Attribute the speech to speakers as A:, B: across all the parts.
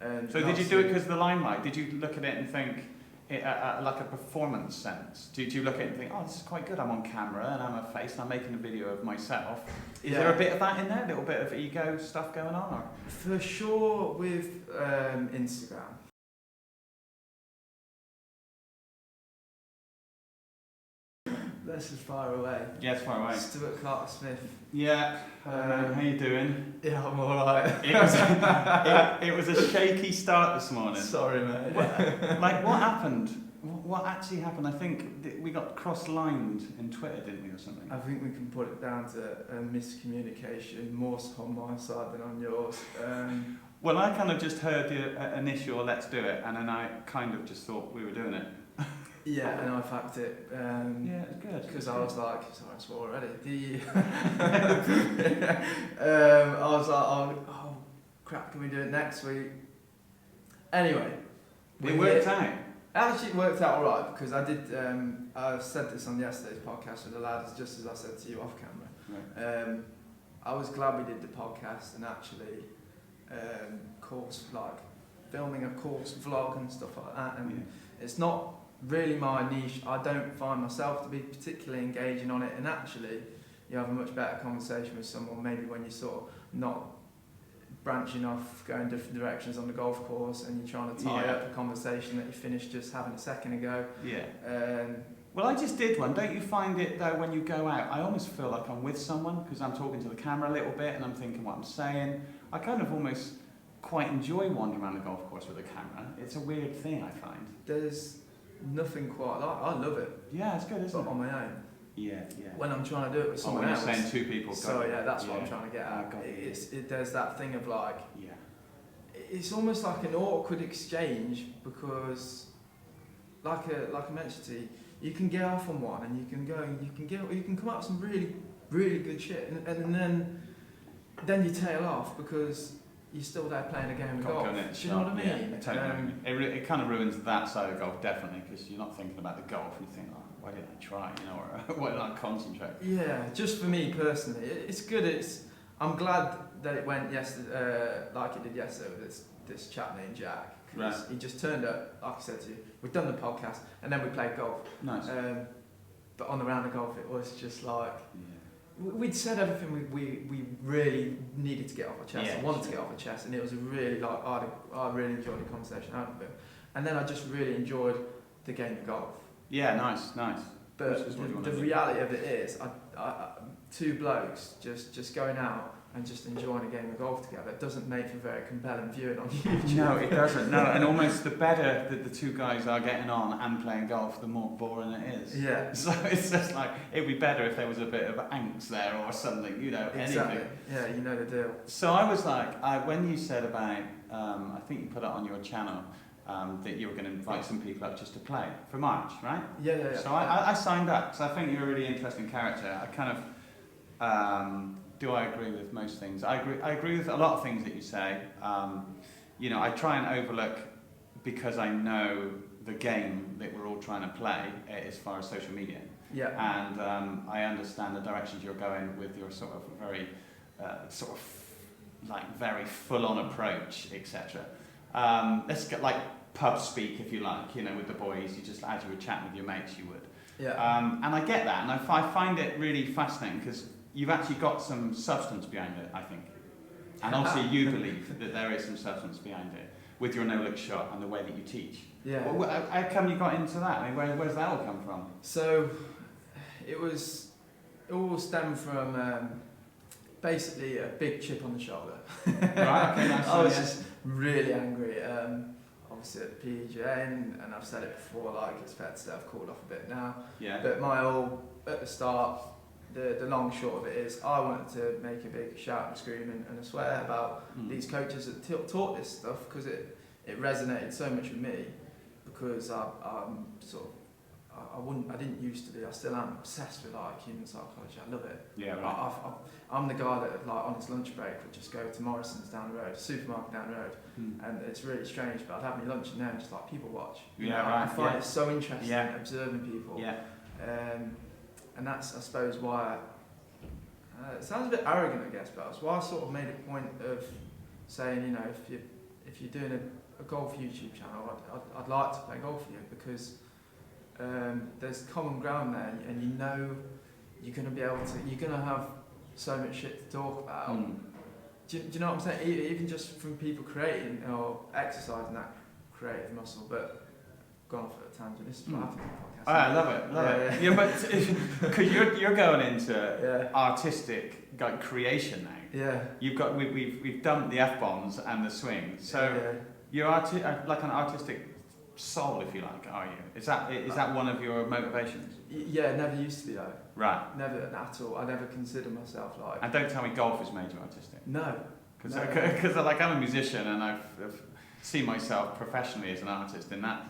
A: And
B: so did you do it because of the limelight? Did you look at it and think, like a performance sense? Did you look at it and think, oh, this is quite good, I'm on camera and I'm a face and I'm making a video of myself? Is there a bit of that in there, a little bit of ego stuff going on? Or?
A: For sure with Instagram. This is far away.
B: Yeah, it's far away.
A: Stuart Clark-Smith.
B: Yeah. How you doing?
A: Yeah, I'm alright.
B: It was a shaky start this morning.
A: Sorry, mate.
B: What happened? What actually happened? I think we got cross-lined in Twitter, didn't we, or something?
A: I think we can put it down to a miscommunication, more so on my side than on yours.
B: Well, I kind of just heard the initial "let's do it," and then I kind of just thought we were doing it.
A: Yeah, and I fact it.
B: Yeah, it's good.
A: Because I was like, sorry, I swore already. I was like, oh crap, can we do it next week? Anyway,
B: it worked out.
A: Actually, it worked out alright because I did. I said this on yesterday's podcast with the lads, just as I said to you off camera.
B: Right.
A: I was glad we did the podcast and actually, course like filming a course vlog and stuff like that. And it's not really my niche. I don't find myself to be particularly engaging on it, and actually you have a much better conversation with someone maybe when you're sort of not branching off, going different directions on the golf course, and you're trying to tie up a conversation that you finished just having a second ago.
B: Well, I just did one. Don't you find it though when you go out, I almost feel like I'm with someone because I'm talking to the camera a little bit and I'm thinking what I'm saying. I kind of almost quite enjoy wandering around the golf course with a camera. It's a weird thing, I find.
A: There's nothing quite like. I love it.
B: Yeah, it's good, isn't it?
A: But on my own.
B: Yeah.
A: When I'm trying to do it with someone else.
B: When you're saying two people.
A: So yeah, that's what I'm trying to get at. There's that thing of like.
B: Yeah.
A: It's almost like an awkward exchange because, like I mentioned to you, you can get off on one and you can go and you can come up with some really, really good shit, and then you tail off because you're still there playing a game of golf. Do you know what I mean?
B: Yeah, totally. It kind of ruins that side of golf, definitely, because you're not thinking about the golf. You think, oh, why didn't I try? You know, or why didn't I concentrate?
A: Yeah, just for me personally, it's good. I'm glad that it went yesterday, like it did yesterday with this chap named Jack.
B: Right.
A: He just turned up, like I said to you. We've done the podcast and then we played golf.
B: Nice.
A: But on the round of golf, it was just like. We'd said everything we really needed to get off our chest, wanted to get off our chest, and it was a really I really enjoyed the conversation out of it, and then I just really enjoyed the game of golf.
B: Yeah, nice.
A: But the reality of it is, I two blokes just going out and just enjoying a game of golf together doesn't make for very compelling viewing on YouTube.
B: No, it doesn't. No, and almost the better that the two guys are getting on and playing golf, the more boring it is.
A: Yeah.
B: So it's just like, it'd be better if there was a bit of angst there or something, you know,
A: exactly.
B: anything.
A: Yeah, you know the deal.
B: So I was like, when you said about, I think you put it on your channel, that you were going to invite some people up just to play for March, right?
A: Yeah.
B: So I signed up because I think you're a really interesting character. I kind of, do I agree with most things? I agree with a lot of things that you say. You know, I try and overlook because I know the game that we're all trying to play as far as social media.
A: Yeah.
B: And I understand the directions you're going with your sort of very, very full-on approach, etc. Let's get like pub speak, if you like. You know, with the boys, you just as you were chatting with your mates, you would.
A: Yeah.
B: And I get that, and I find it really fascinating because you've actually got some substance behind it, I think. And obviously you believe that there is some substance behind it with your no-look shot and the way that you teach.
A: Yeah.
B: Well, how come you got into that? I mean, where's that all come from?
A: So, it all stemmed from basically a big chip on the shoulder.
B: Right, okay, nice.
A: I was just really angry. Obviously at the PGA, and I've said it before, like it's fair to say I've cooled off a bit now.
B: Yeah.
A: But at the start, the long short of it is I wanted to make a big shout and scream and a swear about these coaches that taught this stuff, because it resonated so much with me, because I didn't used to be, I still am obsessed with like human psychology. I love it.
B: Yeah, right.
A: I'm the guy that like on his lunch break would just go to Morrison's down the road, supermarket down the road, and it's really strange, but I'd have my lunch in there and just like people watch. I find it so interesting observing people.
B: Yeah.
A: And that's, I suppose, why, it sounds a bit arrogant, I guess, but that's why I sort of made a point of saying, you know, if if you're doing a golf YouTube channel, I'd like to play golf with you because there's common ground there, and you know you're going to be able to, you're going to have so much shit to talk about. Do you know what I'm saying? Even just from people creating or exercising that creative muscle, but gone off at a tangent. This is what happens in the podcast.
B: I love it. Yeah, but because you're going into artistic like creation now.
A: Yeah.
B: You've got we've dumped the F-bombs and the swing. So you're like an artistic soul, if you like, are you? Is that one of your motivations?
A: Yeah, never used to be though.
B: Right.
A: Never at all. I never considered myself like.
B: And don't tell me golf has made you artistic.
A: No.
B: Because like I'm a musician and I've seen myself professionally as an artist in that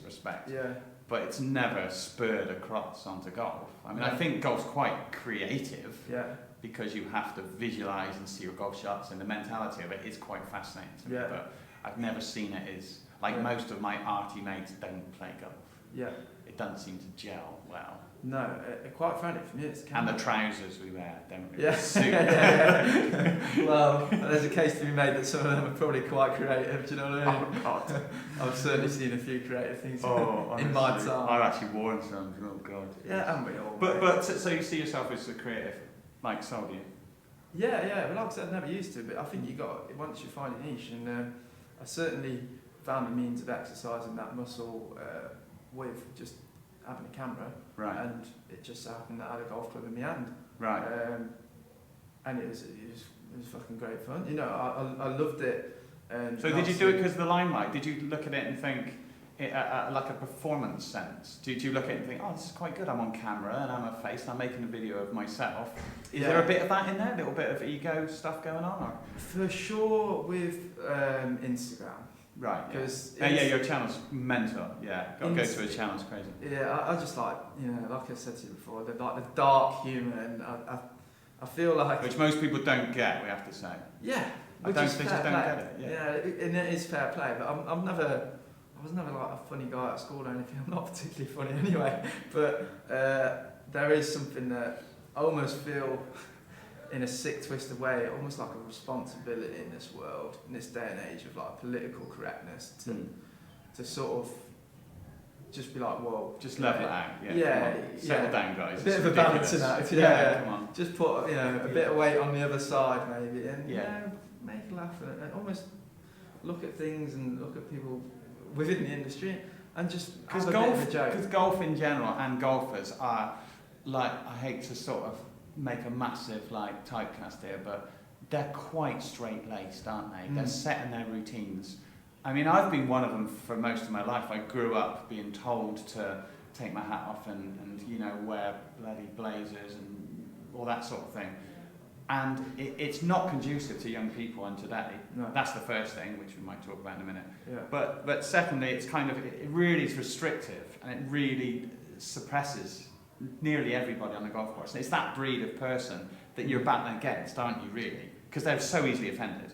B: respect.
A: Yeah.
B: But it's never spurred across onto golf. I mean, I think golf's quite creative.
A: Yeah.
B: Because you have to visualise and see your golf shots, and the mentality of it is quite fascinating to me. But I've never seen it as like most of my arty mates don't play golf. Yeah. It doesn't seem to gel well.
A: No, quite frankly, for me it's
B: and the trousers we wear don't really
A: Yeah.
B: suit.
A: Well, there's a case to be made that some of them are probably quite creative, do you know what I mean?
B: Oh God.
A: I've certainly seen a few creative things
B: honestly,
A: in my time.
B: I've actually worn some, oh God.
A: Yeah, and we all.
B: But so you see yourself as a creative, like so do you?
A: Yeah, well like I said, I never used to, but I think once you find a niche, and I certainly found a means of exercising that muscle with just having a camera,
B: right?
A: And it just so happened that I had a golf club in my hand,
B: right?
A: And it was fucking great fun. You know, I loved it. And
B: so did you do it because of the limelight? Did you look at it and think, like a performance sense? Did you look at it and think, oh, this is quite good, I'm on camera and I'm a face and I'm making a video of myself? Is there a bit of that in there? A little bit of ego stuff going on? Or?
A: For sure with Instagram.
B: Right, your channel's mental, Go to a channel, it's crazy.
A: Yeah, I just like, like I said to you before, the dark humour, and I feel like...
B: Which most people don't get, we have to say.
A: Yeah,
B: they just don't get it.
A: Yeah, and it is fair play, but I was never like a funny guy at school or anything. I'm not particularly funny anyway, but there is something that I almost feel, in a sick, twisted way, almost like a responsibility in this world, in this day and age of like political correctness, to sort of just be like, well,
B: just level it out. Settle down, guys.
A: A bit of a balancing act. Come on. Just put a bit of weight on the other side, maybe, and make a laugh and almost look at things and look at people within the industry and just have a bit of a joke. Because
B: golf in general and golfers are like, I hate to sort of make a massive like typecast here, but they're quite straight-laced, aren't they? They're set in their routines. I mean, I've been one of them for most of my life. I grew up being told to take my hat off and wear bloody blazers and all that sort of thing. And it's not conducive to young people and today. No. That's the first thing, which we might talk about in a minute. Yeah. But secondly, it's kind of, it really is restrictive, and it really suppresses nearly everybody on the golf course. And it's that breed of person that you're battling against, aren't you, really? Because they're so easily offended.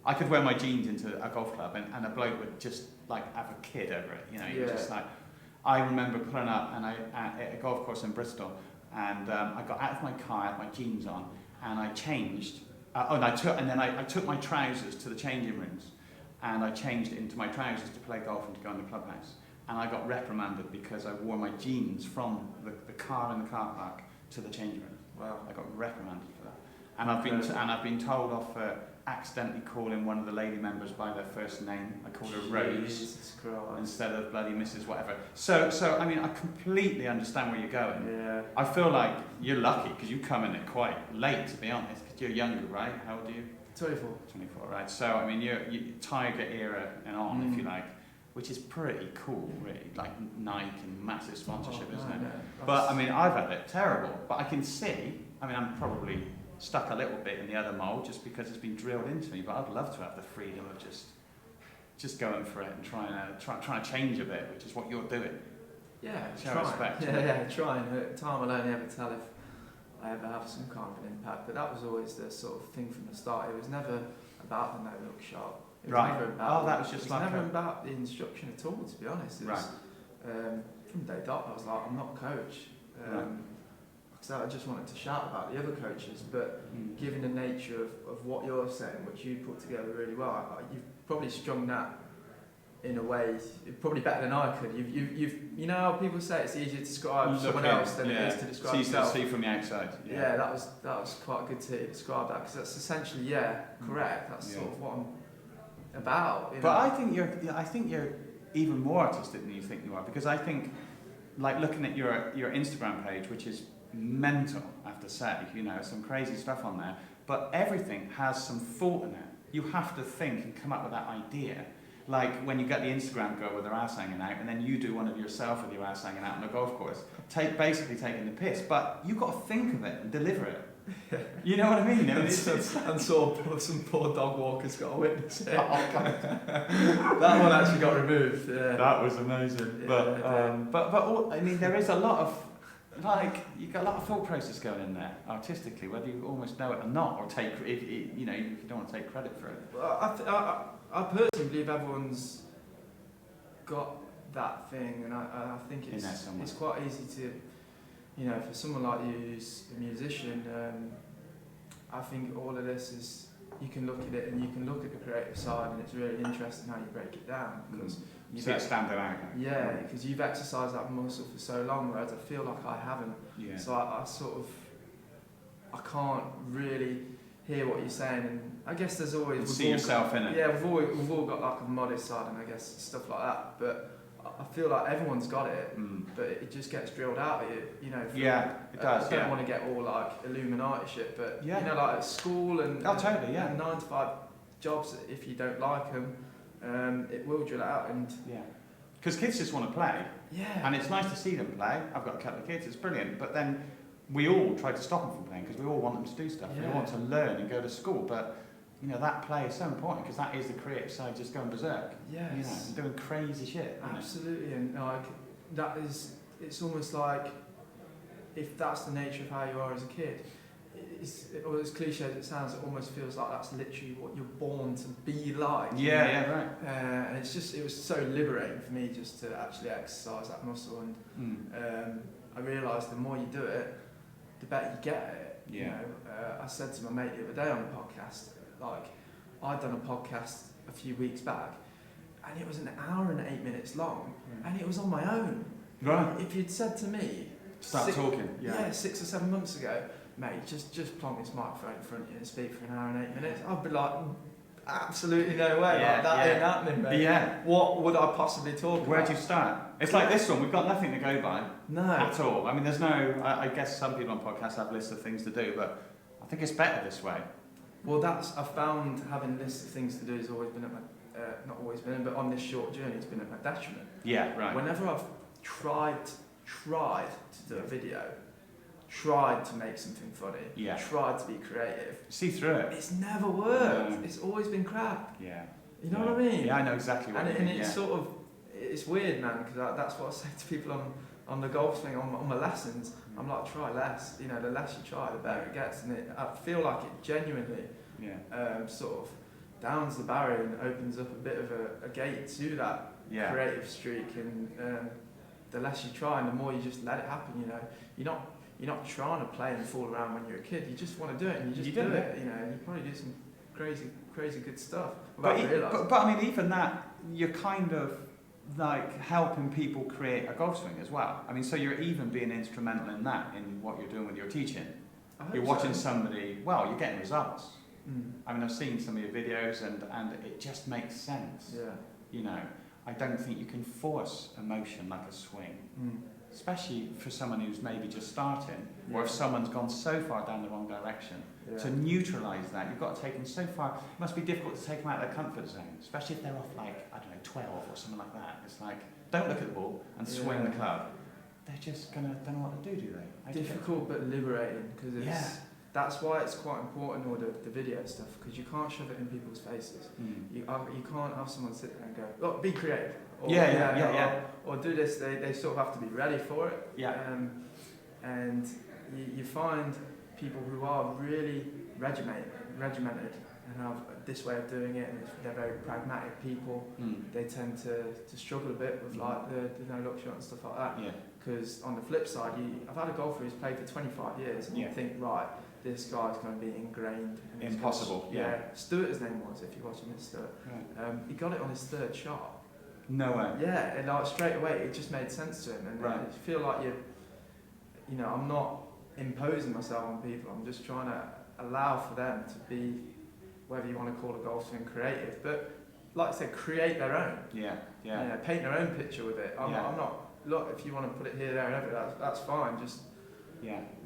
B: I could wear my jeans into a golf club and a bloke would just like have a kid over it, You're just like, I remember pulling up at a golf course in Bristol, and I got out of my car, I had my jeans on, and I changed. I took my trousers to the changing rooms, and I changed into my trousers to play golf and to go in the clubhouse. And I got reprimanded because I wore my jeans from the car in the car park to the changing room. Wow! I got reprimanded for that. And I've been told off for accidentally calling one of the lady members by their first name. I called her Rose instead of bloody Mrs. whatever. So I mean, I completely understand where you're going. Yeah. I feel like you're lucky because you come in it quite late, to be honest, because you're younger, right? How old are you?
A: 24.
B: 24, right? So I mean, you're Tiger era and on, if you like, which is pretty cool, really. Like Nike and massive sponsorship, isn't it? Yeah. But I mean, I've had it terrible. But I can see. I mean, I'm probably stuck a little bit in the other mould just because it's been drilled into me, but I'd love to have the freedom of just going for it and trying to change a bit, which is what you're doing.
A: Yeah,
B: trying.
A: Trying. Time will only ever tell if I ever have some kind of an impact, but that was always the sort of thing from the start. It was never about the no-look shot. It was never about never about the instruction at all, to be honest. It was, from day dot, I was like, I'm not a coach. So I just wanted to shout about the other coaches, but given the nature of what you're saying, which you put together really well, probably strung that in a way probably better than I could. You know how people say it's easier to describe someone else than it is to describe yourself.
B: See from the outside.
A: Yeah, that was quite good to describe that, because that's essentially correct. That's sort of what I'm about. You know?
B: But I think you're even more artistic than you think you are, because I think, like, looking at your Instagram page, which is mental, I have to say, you know, some crazy stuff on there, but everything has some thought in it. You have to think and come up with that idea. Like when you get the Instagram girl with her ass hanging out, and then you do one of yourself with your ass hanging out on a golf course, basically taking the piss, but you've got to think of it and deliver it. You know what I mean?
A: And some poor dog walker's got to witness it. That one actually got removed. Yeah.
B: That was amazing.
A: Yeah,
B: but all, I mean, there is a lot of, like, you've got a lot of thought process going in there artistically, whether you almost know it or not, or take, you know, you don't want to take credit for it.
A: Well, I personally believe everyone's got that thing, and I think it's quite easy to, you know, for someone like you who's a musician, I think all of this is, you can look at it and you can look at the creative side, and it's really interesting how you break it down, because
B: you see it stand out.
A: Yeah, because you've exercised that muscle for so long, whereas I feel like I haven't.
B: Yeah.
A: So I sort of, I can't really hear what you're saying, and I guess there's always
B: see yourself in it.
A: Yeah, we've all got like a modest side, and I guess stuff like that. But I feel like everyone's got it, but it just gets drilled out of you. You know.
B: It does.
A: I don't want to get all like Illuminati shit, but you know, like at school and
B: totally,
A: and 9 to 5 jobs, if you don't like them, it will drill out. And
B: because kids just want to play.
A: Yeah.
B: And it's nice to see them play. I've got a couple of kids. It's brilliant, but then we all try to stop them from playing because we all want them to do stuff. We want to learn and go to school, but you know, that play is so important because that is the creative side just going berserk.
A: Yes.
B: You know, doing crazy shit.
A: Absolutely, and like that is, it's almost like, if that's the nature of how you are as a kid, or as cliche as it sounds, it almost feels like that's literally what you're born to be like.
B: Right.
A: And it was so liberating for me just to actually exercise that muscle, and I realised the more you do it, the better you get at it.
B: Yeah.
A: You know, I said to my mate the other day on the podcast, like, I'd done a podcast a few weeks back, and it was an hour and 8 minutes long, and it was on my own.
B: Right.
A: If you'd said to me,
B: talking.
A: 6 or 7 months ago, mate, just plonk this microphone in front of you and speak for an hour and 8 minutes, I'd be like, absolutely no way, like, that ain't happening, mate. Yeah. What would I possibly talk about?
B: Where do you start? It's like this one, we've got nothing to go by.
A: No.
B: At all. I mean, there's no, I guess some people on podcasts have lists of things to do, but I think it's better this way.
A: Well, I've found having lists of things to do has always been at my, not always been, but on this short journey, it's been at my detriment.
B: Yeah, right.
A: Whenever I've tried to do a video, tried to make something funny, tried to be creative,
B: see through it.
A: It's never worked. No. It's always been crap.
B: Yeah.
A: You know what I mean?
B: Yeah, I know exactly what you mean.
A: And it's sort of, it's weird, man, because that's what I say to people on the golf thing, on my lessons. I'm like, try less. You know, the less you try, the better it gets. And I feel like it genuinely sort of downs the barrier and opens up a bit of a gate to that creative streak. And the less you try and the more you just let it happen, you know. You're not trying to play and fool around when you're a kid. You just want to do it, and you just do it. You know, and you probably do some crazy good stuff. But
B: I mean, even that, you're kind of like helping people create a golf swing as well. I mean, so you're even being instrumental in that, in what you're doing with your teaching. You're watching somebody, you're getting results. I mean, I've seen some of your videos, and it just makes sense.
A: Yeah.
B: You know, I don't think you can force emotion like a swing. Especially for someone who's maybe just starting, or if someone's gone so far down the wrong direction. To neutralise that, you've got to take them so far. It must be difficult to take them out of their comfort zone, especially if they're off, like, I don't know, 12 or something like that. It's like, don't look at the ball and swing the club. They're just don't know what to do they?
A: Difficult but liberating, because that's why it's quite important, all the video stuff, because you can't shove it in people's faces. You can't have someone sit there and go, be creative. Or, or do this. They sort of have to be ready for it. And you find people who are really regimented and have this way of doing it, and they're very pragmatic people. They tend to struggle a bit with like the no look shot and stuff like that. Because on the flip side, I've had a golfer who's played for 25 years, and you think, right, this guy's going to be ingrained. And
B: Impossible. Yeah.
A: Stuart's name was, if you're watching this, Stuart.
B: Right.
A: He got it on his third shot.
B: No way.
A: Yeah, and like straight away, it just made sense to him. And
B: Right.
A: I feel like you know, I'm not imposing myself on people. I'm just trying to allow for them to be, whether you want to call a golf swing creative, but like I said, create their own.
B: Yeah.
A: You know, paint their own picture with it. I'm not. Look, if you want to put it here, there, and everywhere, that's fine. Just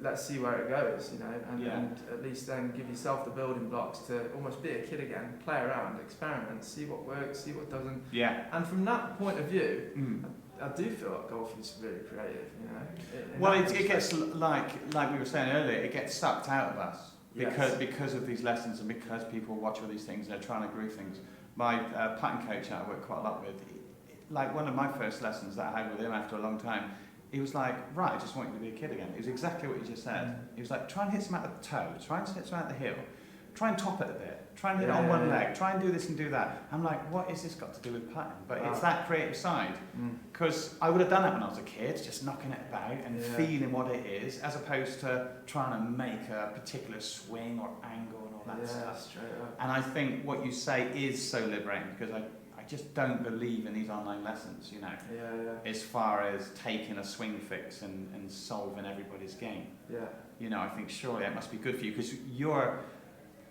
A: let's see where it goes. You know, and at least then give yourself the building blocks to almost be a kid again, play around, experiment, see what works, see what doesn't.
B: Yeah.
A: And from that point of view, I do feel like golf is really creative. You know.
B: Well, it gets like we were saying earlier, it gets sucked out of us because of these lessons and because people watch all these things. They're trying to groove things. My putting coach I work quite a lot with. Like one of my first lessons that I had with him after a long time, he was like, right, I just want you to be a kid again. It was exactly what you just said. He was like, try and hit some at the toe, try and hit some at the heel, try and top it a bit, try and hit it on one leg, try and do this and do that. I'm like, what has this got to do with putting? But it's that creative side. Because I would have done that when I was a kid, just knocking it about and feeling what it is, as opposed to trying to make a particular swing or angle and all that stuff.
A: Straight up.
B: And I think what you say is so liberating, because I just don't believe in these online lessons, you know, as far as taking a swing fix and solving everybody's game. You know, I think surely it must be good for you, because your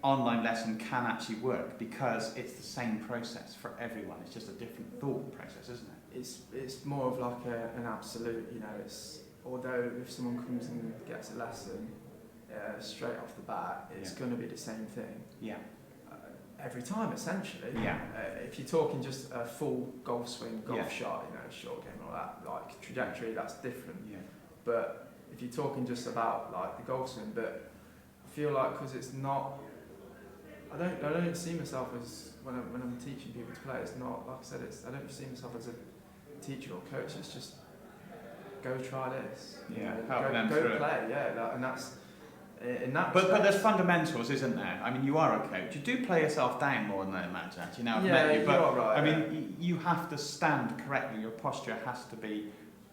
B: online lesson can actually work because it's the same process for everyone. It's just a different thought process, isn't it?
A: It's more of like an absolute, you know, although if someone comes and gets a lesson straight off the bat, it's going to be the same thing. Every time, essentially. If you're talking just a full golf swing, golf shot, you know, short game, all that, like trajectory, that's different. But if you're talking just about like the golf swing, but I feel like because it's not, I don't see myself as when I'm teaching people to play. It's not like I said. I don't see myself as a teacher or coach. It's just go try this. Go play. And that's.
B: But there's fundamentals, isn't there? I mean, you are a coach. You do play yourself down more than I imagine. You know, I've met you, but
A: you're right,
B: I mean, you have to stand correctly. Your posture has to be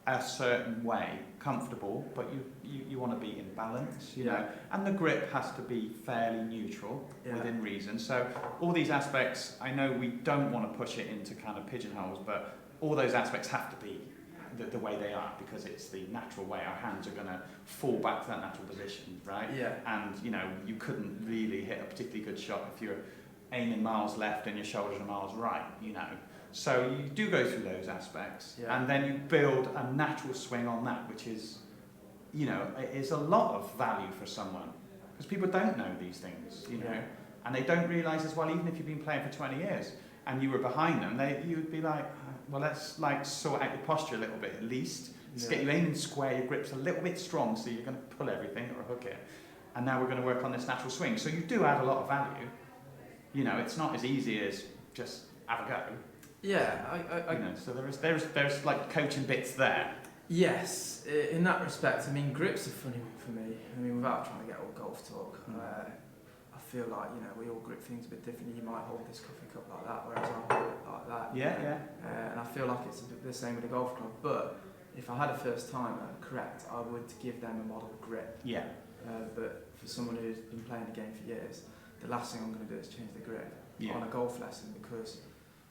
B: a certain way, comfortable, but you want to be in balance, you know, and the grip has to be fairly neutral within reason. So all these aspects, I know we don't want to push it into kind of pigeonholes, but all those aspects have to be the way they are, because it's the natural way. Our hands are going to fall back to that natural position, right? And you know, you couldn't really hit a particularly good shot if you're aiming miles left and your shoulders are miles right, you know. So you do go through those aspects, and then you build a natural swing on that, which is, you know, is a lot of value for someone, because people don't know these things, you know, and they don't realise as well, even if you've been playing for 20 years and you were behind them, you would be like, well, let's like sort out your posture a little bit at least. Let's get you aiming square, your grip's a little bit strong, so you're going to pull everything or hook it. And now we're going to work on this natural swing. So you do add a lot of value. You know, it's not as easy as just have a go. You know, so there's like coaching bits there.
A: Yes, in that respect. I mean, grip's a funny one for me. I mean, without trying to get all golf talk, I feel like, you know, we all grip things a bit differently. You might hold this coffee cup like that, whereas I hold it like that. And I feel like it's a bit the same with a golf club. But if I had a first timer, correct, I would give them a model grip. But for someone who's been playing the game for years, the last thing I'm going to do is change the grip on a golf lesson, because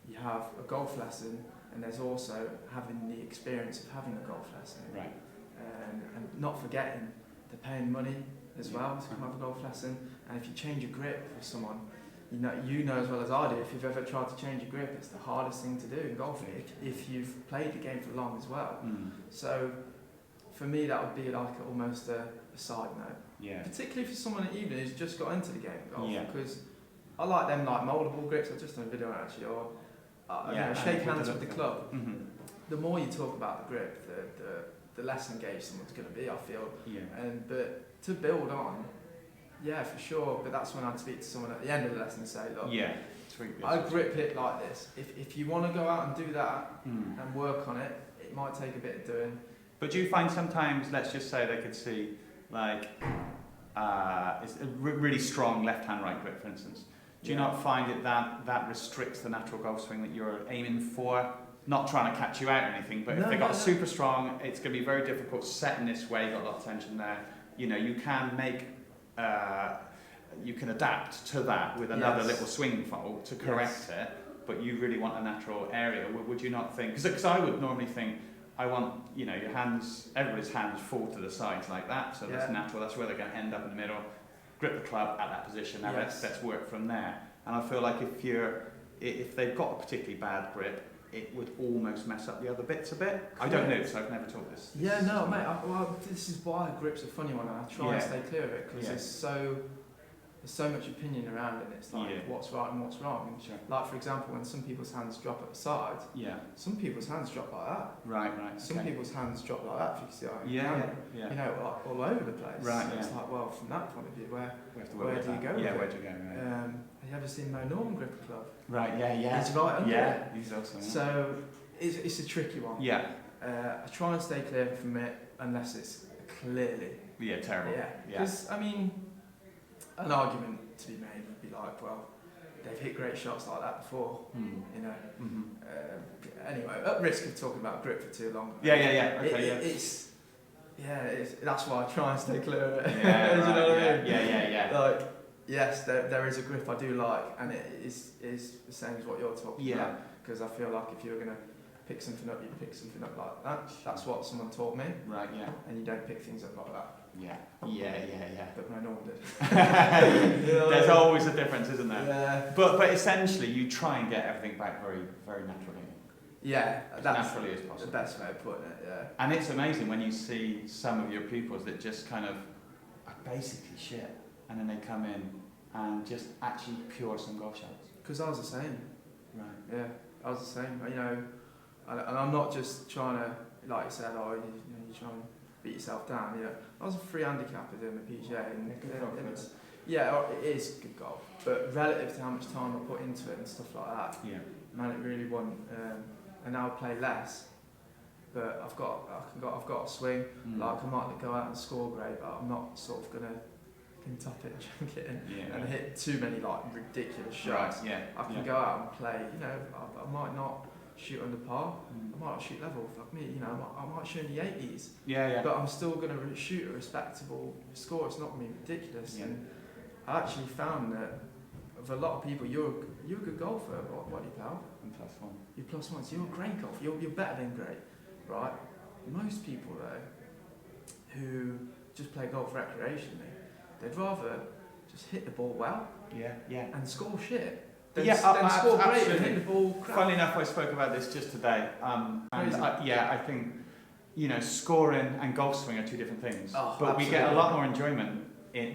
A: you have a golf lesson and there's also having the experience of having a golf lesson. And not forgetting they're paying money as well to come have a golf lesson. And if you change your grip for someone, you know as well as I do, if you've ever tried to change your grip, it's the hardest thing to do in golf if you've played the game for long as well. So for me, that would be like almost a side note. Particularly for someone even who's just got into the game of golf, because I like them like mouldable grips. I've just done a video actually, or you know, shake hands with the club. The more you talk about the grip, the less engaged someone's going to be, I feel. But to build on, for sure. But that's when I'd speak to someone at the end of the lesson and say, look, I grip it like this. If you want to go out and do that and work on it, it might take a bit of doing.
B: But do you find sometimes, let's just say they could see like it's a really strong left-hand right grip, for instance. Do you not find it that restricts the natural golf swing that you're aiming for? Not trying to catch you out or anything, but if they got super strong, it's going to be very difficult setting this way. You got a lot of tension there. You know, you can make you can adapt to that with another
A: Yes.
B: little swing fold to correct it, but you really want a natural area. Would you not think? Because I would normally think, I want, your hands, everybody's hands fall to the sides like that, so that's natural. That's where they're going to end up in the middle. Grip the club at that position. Now let's work from there. And I feel like if they've got a particularly bad grip, it would almost mess up the other bits a bit.
A: Correct.
B: I don't know, so I've never taught this.
A: Yeah, no, mate. This is why grip's a funny one. I try and stay clear of it because there's so much opinion around it. It's like what's right and what's wrong. And like for example, when some people's hands drop at the side, some people's hands drop like that.
B: Right.
A: Some people's hands drop like that. If you can see it,
B: yeah.
A: Like all over the place.
B: Right.
A: So it's like, well, from that point of view, where do you go?
B: Yeah,
A: with
B: where
A: it?
B: do you go? Right.
A: Have you ever seen Mo Norman grip a club?
B: Right. Yeah.
A: He's right under it.
B: He's awesome.
A: So it's a tricky one.
B: Yeah.
A: I try and stay clear from it unless it's clearly.
B: Yeah, terrible.
A: Yeah. Because I mean, an argument to be made would be like, well, they've hit great shots like that before, Anyway, at risk of talking about grip for too long.
B: Okay,
A: That's why I try and stay clear of it.
B: Yeah,
A: Do you know what I mean?
B: Yeah.
A: Like, yes, there is a grip I do like, and it is the same as what you're talking about. Because I feel like if you were going to pick something up, you'd pick something up like that. That's what someone taught me.
B: Right, yeah.
A: And you don't pick things up like that.
B: Yeah.
A: But no one did.
B: There's always a difference, isn't there?
A: Yeah.
B: But essentially, you try and get everything back very, very naturally.
A: Yeah,
B: As
A: that's
B: naturally as possible.
A: the best way of putting it. Yeah.
B: And it's amazing when you see some of your pupils that just kind of are basically shit, and then they come in and just actually pure some golf shots.
A: Because I was the same.
B: Right.
A: Yeah, I was the same. And I'm not just trying to, like you said, you try and beat yourself down. I was a free handicapper doing the PGA, and it is good golf. But relative to how much time I put into it and stuff like that, man, it really wasn't. And now I play less, but I've got a swing. Like I might go out and score great, but I'm not sort of gonna pin top it, chunk it in, and hit too many like ridiculous shots.
B: Right.
A: I can go out and play. I might not shoot under par. I might not shoot level. Fuck me. I might shoot in the 80s.
B: Yeah.
A: But I'm still gonna shoot a respectable score. It's not gonna be ridiculous.
B: Yeah.
A: And I actually found that of a lot of people, you're a good golfer. What do you pal?
B: I'm +1.
A: You're +1, so you're a great golfer. You're better than great, right? Most people though, who just play golf recreationally, they'd rather just hit the ball well, and score shit. Then score great and hit the ball crap.
B: Funnily enough, I spoke about this just today, and I think scoring and golf swing are two different things.
A: Oh,
B: but
A: absolutely.
B: we get a lot more enjoyment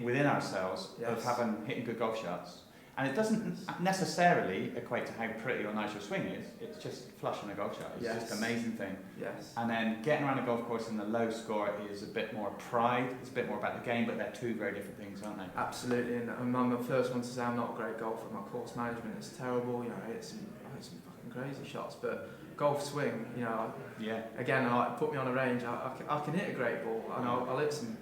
B: within ourselves of hitting good golf shots. And it doesn't necessarily equate to how pretty or nice your swing is. It's just flushing a golf shot. It's just an amazing thing.
A: Yes.
B: And then getting around a golf course in the low score is a bit more pride. It's a bit more about the game, but they're two very different things, aren't they?
A: Absolutely. And I'm the first one to say I'm not a great golfer. My course management is terrible. I hit some fucking crazy shots. But golf swing, again, put me on a range. I can hit a great ball, and I'll hit some.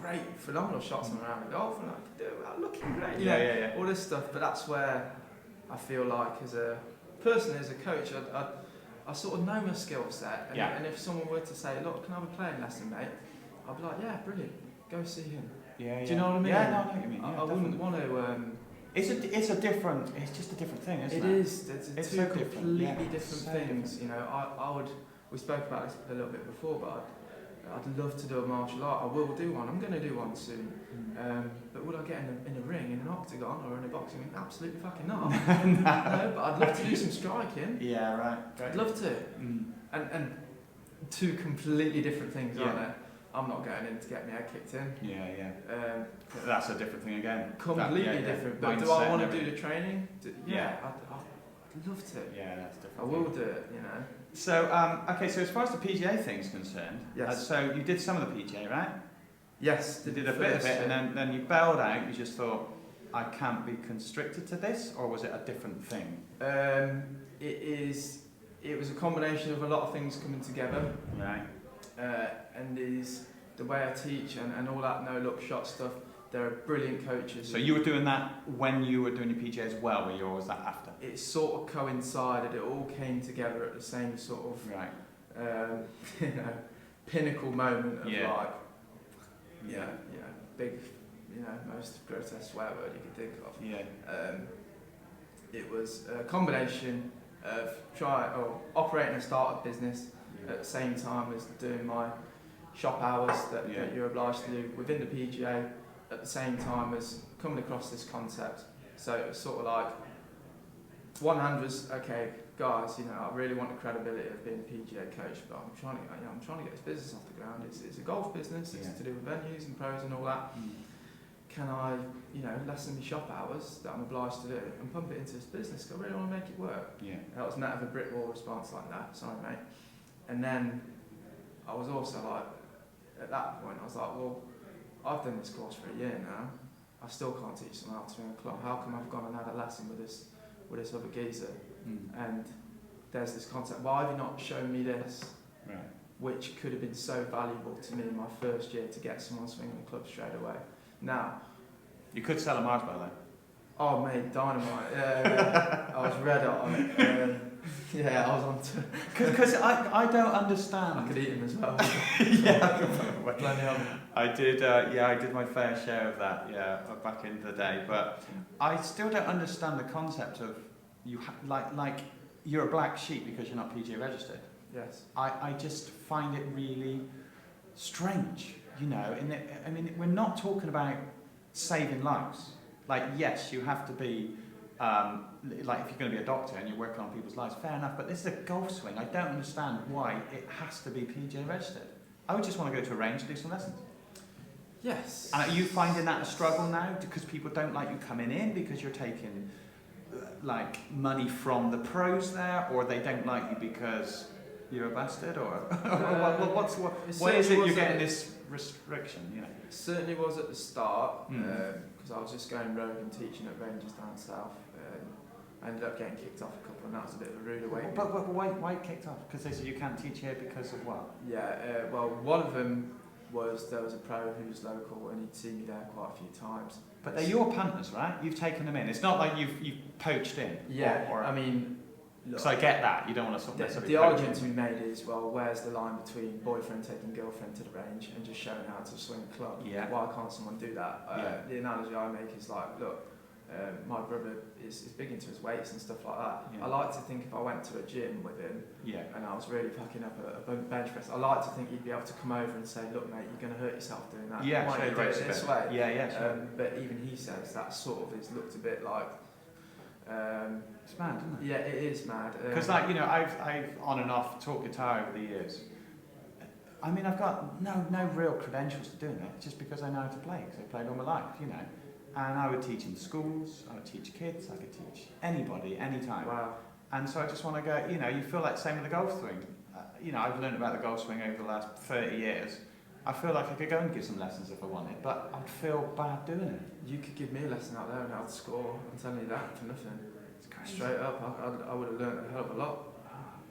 A: Great, phenomenal shots on around the golf, and I can do it looking great. All this stuff, but that's where I feel like, as a person, as a coach, I sort of know my skill set. And if someone were to say, "Look, can I have a playing lesson, mate?" I'd be like, "Yeah, brilliant. Go see him." Do you know what I mean?
B: Yeah, no, I know what you mean.
A: I wouldn't want to.
B: It's just a different thing, isn't it?
A: It is. It's two
B: so
A: completely different
B: so
A: things.
B: different.
A: I would. We spoke about this a little bit before, but I'd love to do a martial art. I will do one. I'm going to do one soon. But would I get in a ring, in an octagon, or in a boxing ring? Absolutely fucking not. No, but I'd love to do some striking.
B: Yeah, right.
A: I'd love to. And two completely different things, aren't they? I'm not going in to get my head kicked in.
B: That's a different thing again.
A: Completely different. But do I want to do the training? I'd love to.
B: Yeah, that's different.
A: I will do it,
B: So, so as far as the PGA thing's concerned, so you did some of the PGA, right?
A: Yes.
B: You did a bit of it, and then you bailed out. You just thought, I can't be constricted to this, or was it a different thing?
A: It was a combination of a lot of things coming together.
B: Right.
A: And is the way I teach and all that no-look shot stuff. There are brilliant coaches.
B: So you were doing that when you were doing your PGA as well, or was that after?
A: It sort of coincided. It all came together at the same sort of pinnacle moment of big most grotesque swear word you could think of.
B: Yeah.
A: It was a combination of operating a startup business at the same time as doing my shop hours that you're obliged to do within the PGA, at the same time as coming across this concept. So it was sort of like, one hand was, okay, guys, I really want the credibility of being a PGA coach, but I'm trying to get this business off the ground. It's a golf business. It's to do with venues and pros and all that. Can I, lessen my shop hours that I'm obliged to do and pump it into this business? 'Cause I really want to make it work.
B: Yeah.
A: That was met with a brick wall response like that. Sorry, mate. And then I was also like, at that point, I was like, well, I've done this course for a year now. I still can't teach someone how to swing a club. How come I've gone and had a lesson with this other geezer? And there's this concept. Why have you not shown me this?
B: Right.
A: Which could have been so valuable to me in my first year to get someone swinging the club straight away. Now,
B: you could sell a marshmallow though.
A: Oh mate, dynamite! Yeah. I was red hot on it. I was on to.
B: Because I don't understand.
A: I could eat him as well.
B: Plenty of them. I did my fair share of that. Yeah, back in the day. But I still don't understand the concept of you like you're a black sheep because you're not PGA registered.
A: Yes.
B: I just find it really strange. We're not talking about saving lives. Like, yes, you have to be, if you're going to be a doctor and you're working on people's lives, fair enough, but this is a golf swing. I don't understand why it has to be PGA registered. I would just want to go to a range and do some lessons.
A: Yes.
B: And are you finding that a struggle now? Because people don't like you coming in because you're taking, money from the pros there, or they don't like you because you're a bastard, or what is it you're getting this restriction,
A: It certainly was at the start, because I was just going rogue and teaching at ranges down south. I ended up getting kicked off a couple, and that was a bit of a rude awakening.
B: But why kicked off? Because they said you can't teach here because of what?
A: Yeah, well, one of them was there was a pro who was local, and he'd seen me there quite a few times.
B: But they're your punters, right? You've taken them in. It's not like you've poached in.
A: Yeah, I mean...
B: Look, so I get that, you don't want to
A: necessarily... The argument to be made is, well, where's the line between boyfriend taking girlfriend to the range and just showing how to swing a club?
B: Yeah.
A: Why can't someone do that? The analogy I make is like, look, my brother is big into his weights and stuff like that.
B: Yeah.
A: I like to think if I went to a gym with him and I was really packing up a bench press, I like to think he'd be able to come over and say, look mate, you're going to hurt yourself doing that.
B: Yeah,
A: why don't you do it this way?
B: Sure.
A: But even he says that sort of is looked a bit like...
B: it's mad, isn't it?
A: Yeah, it is mad.
B: Because I've on and off taught guitar over the years. I mean, I've got no real credentials to doing it, just because I know how to play, because I played all my life, And I would teach in schools, I would teach kids, I could teach anybody, anytime.
A: Wow.
B: And so I just want to go, you feel like the same with the golf swing. I've learned about the golf swing over the last 30 years. I feel like I could go and give some lessons if I wanted, but I'd feel bad doing it.
A: You could give me a lesson out there and I'd score, I'm telling you that, for nothing.
B: It's crazy.
A: Straight up, I would have learned a hell of a lot.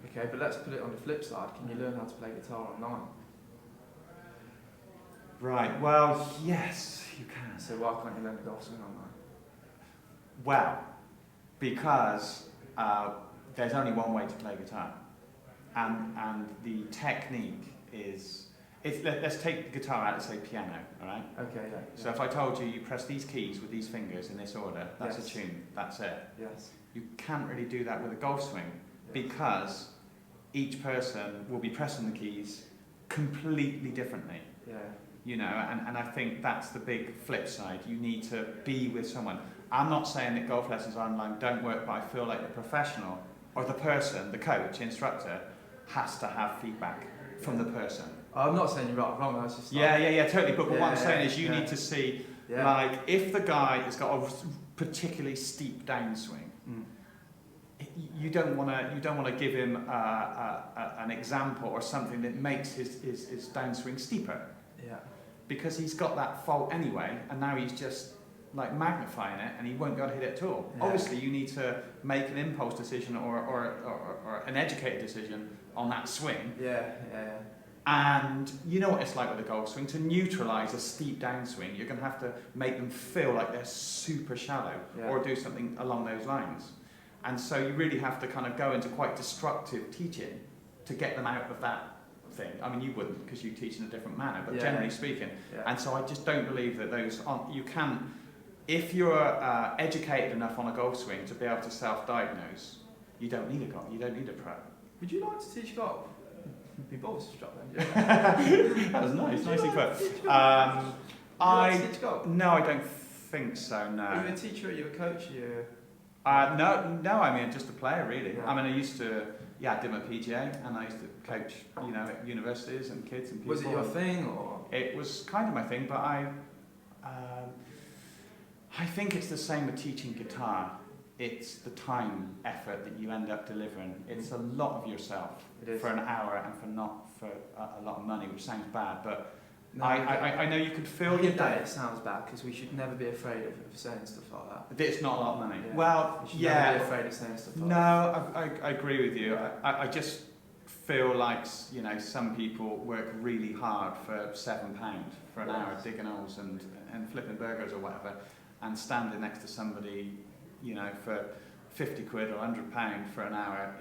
A: Okay, but let's put it on the flip side. Can you learn how to play guitar online?
B: Right, well, yes, you can.
A: So why can't you learn the golf swing online?
B: Well, because there's only one way to play guitar. And the technique is... let's take the guitar out and say piano, all right?
A: Okay, yeah.
B: So if I told you press these keys with these fingers in this order, that's a tune, that's it.
A: Yes.
B: You can't really do that with a golf swing because each person will be pressing the keys completely differently.
A: Yeah.
B: And I think that's the big flip side. You need to be with someone. I'm not saying that golf lessons online don't work, but I feel like the professional or the person, the coach, instructor, has to have feedback from the person.
A: I'm not saying you're right or wrong, that's just...
B: Totally. But what I'm saying is you need to see, if the guy has got a particularly steep downswing, you don't want to give him an example or something that makes his downswing steeper.
A: Yeah.
B: Because he's got that fault anyway, and now he's just magnifying it, and he won't be able to hit it at all. Yeah. Obviously, you need to make an impulse decision or an educated decision on that swing.
A: Yeah.
B: And you know what it's like with a golf swing. To neutralise a steep downswing, you're going to have to make them feel like they're super shallow, or do something along those lines. And so you really have to kind of go into quite destructive teaching to get them out of that thing. I mean, you wouldn't because you teach in a different manner, but
A: Yeah.
B: generally speaking.
A: Yeah.
B: And so I just don't believe that those you can, if you're educated enough on a golf swing to be able to self-diagnose, you don't need a golf. You don't need a pro.
A: Would you like to teach golf? Be balls to drop then.
B: That was nice, nicely put.
A: Teach golf?
B: No, I don't think so. No.
A: Are you a teacher? Are you a coach?
B: No. I mean, just a player, really.
A: Yeah.
B: I mean, I used to, I did my PGA, and I used to coach, at universities and kids and people.
A: Was it your thing, or?
B: It was kind of my thing, but I think it's the same with teaching guitar. It's the time effort that you end up delivering. It's a lot of yourself for an hour and for a lot of money, which sounds bad, but
A: No,
B: I know you could fill your day.
A: It sounds bad because we should never be afraid of saying stuff like that.
B: It's not a lot of money.
A: Yeah.
B: Well,
A: We should never be afraid of saying stuff like that.
B: No, I agree with you. I just feel like some people work really hard for £7 for an hour digging holes and flipping burgers or whatever, and standing next to somebody, for 50 quid or £100 for an hour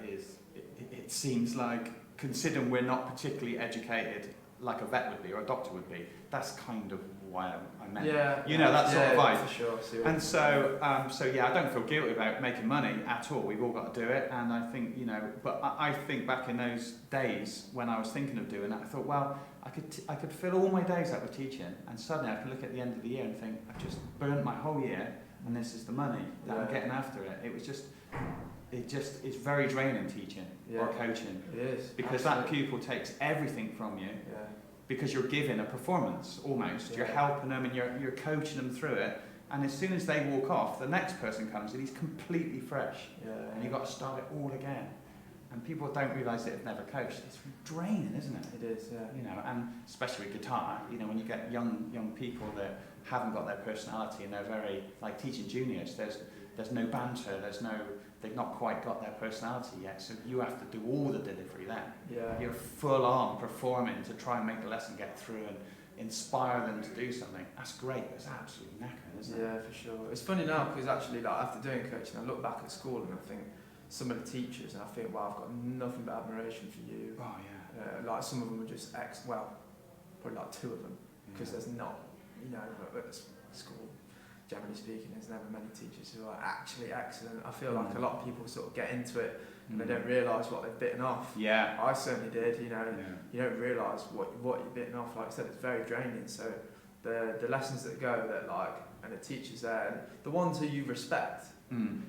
B: it seems like, considering we're not particularly educated like a vet would be or a doctor would be, that's kind of why I meant that sort of vibe.
A: For sure.
B: And so I don't feel guilty about making money at all. We've all got to do it, and I think but I think back in those days when I was thinking of doing that, I thought, well, I could fill all my days up with teaching, and suddenly I can look at the end of the year and think, I've just burnt my whole year, and this is the money that I'm getting after it. It's very draining teaching or coaching.
A: It is.
B: Because that pupil takes everything from you.
A: Yeah.
B: Because you're giving a performance almost.
A: Yeah.
B: You're helping them and you're coaching them through it. And as soon as they walk off, the next person comes and he's completely fresh.
A: Yeah.
B: And you've got to start it all again. And people don't realise that they've never coached. It's draining, isn't it?
A: It is, yeah.
B: And especially with guitar, when you get young people that haven't got their personality and they're very, like teaching juniors, there's no banter, they've not quite got their personality yet, so you have to do all the delivery then.
A: Yeah.
B: You're full on performing to try and make the lesson get through and inspire them to do something. That's great, it's absolutely knackering, isn't it?
A: Yeah, for sure. It's funny now because actually, after doing coaching, I look back at school and I think some of the teachers, and I think, wow, I've got nothing but admiration for you.
B: Oh yeah.
A: Some of them are just probably like two of them, because there's not, at school, generally speaking, there's never many teachers who are actually excellent. I feel like a lot of people sort of get into it and they don't realise what they've bitten off.
B: Yeah.
A: I certainly did, you don't realise what you're bitten off. Like I said, it's very draining. So the lessons that go and the teachers there, and the ones who you respect, who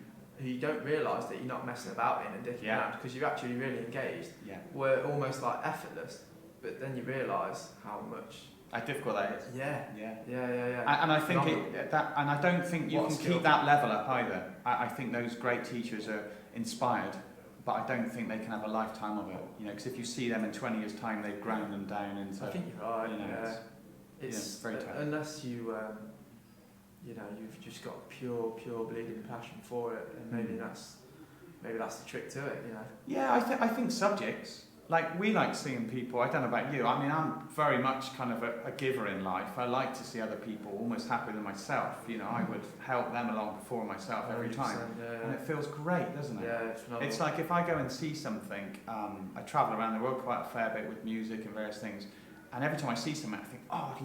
A: you don't realise that you're not messing about in a dick around because you're actually really engaged, were almost like effortless. But then you realise how much.
B: How difficult that is.
A: Yeah.
B: And I think and I don't think you can keep that level up either. I think those great teachers are inspired, but I don't think they can have a lifetime of it. Because if you see them in 20 years' time, they've ground them down into.
A: I think you're right.
B: It's very tough.
A: Unless you, you've just got pure bleeding passion for it, and maybe that's the trick to it.
B: Yeah, I think subjects. Like, we like seeing people, I don't know about you, I mean, I'm very much kind of a giver in life. I like to see other people almost happier than myself. I would help them along before myself every time. And it feels great, doesn't it?
A: Yeah,
B: it's like if I go and see something, I travel around the world quite a fair bit with music and various things, and every time I see something, I think, I'd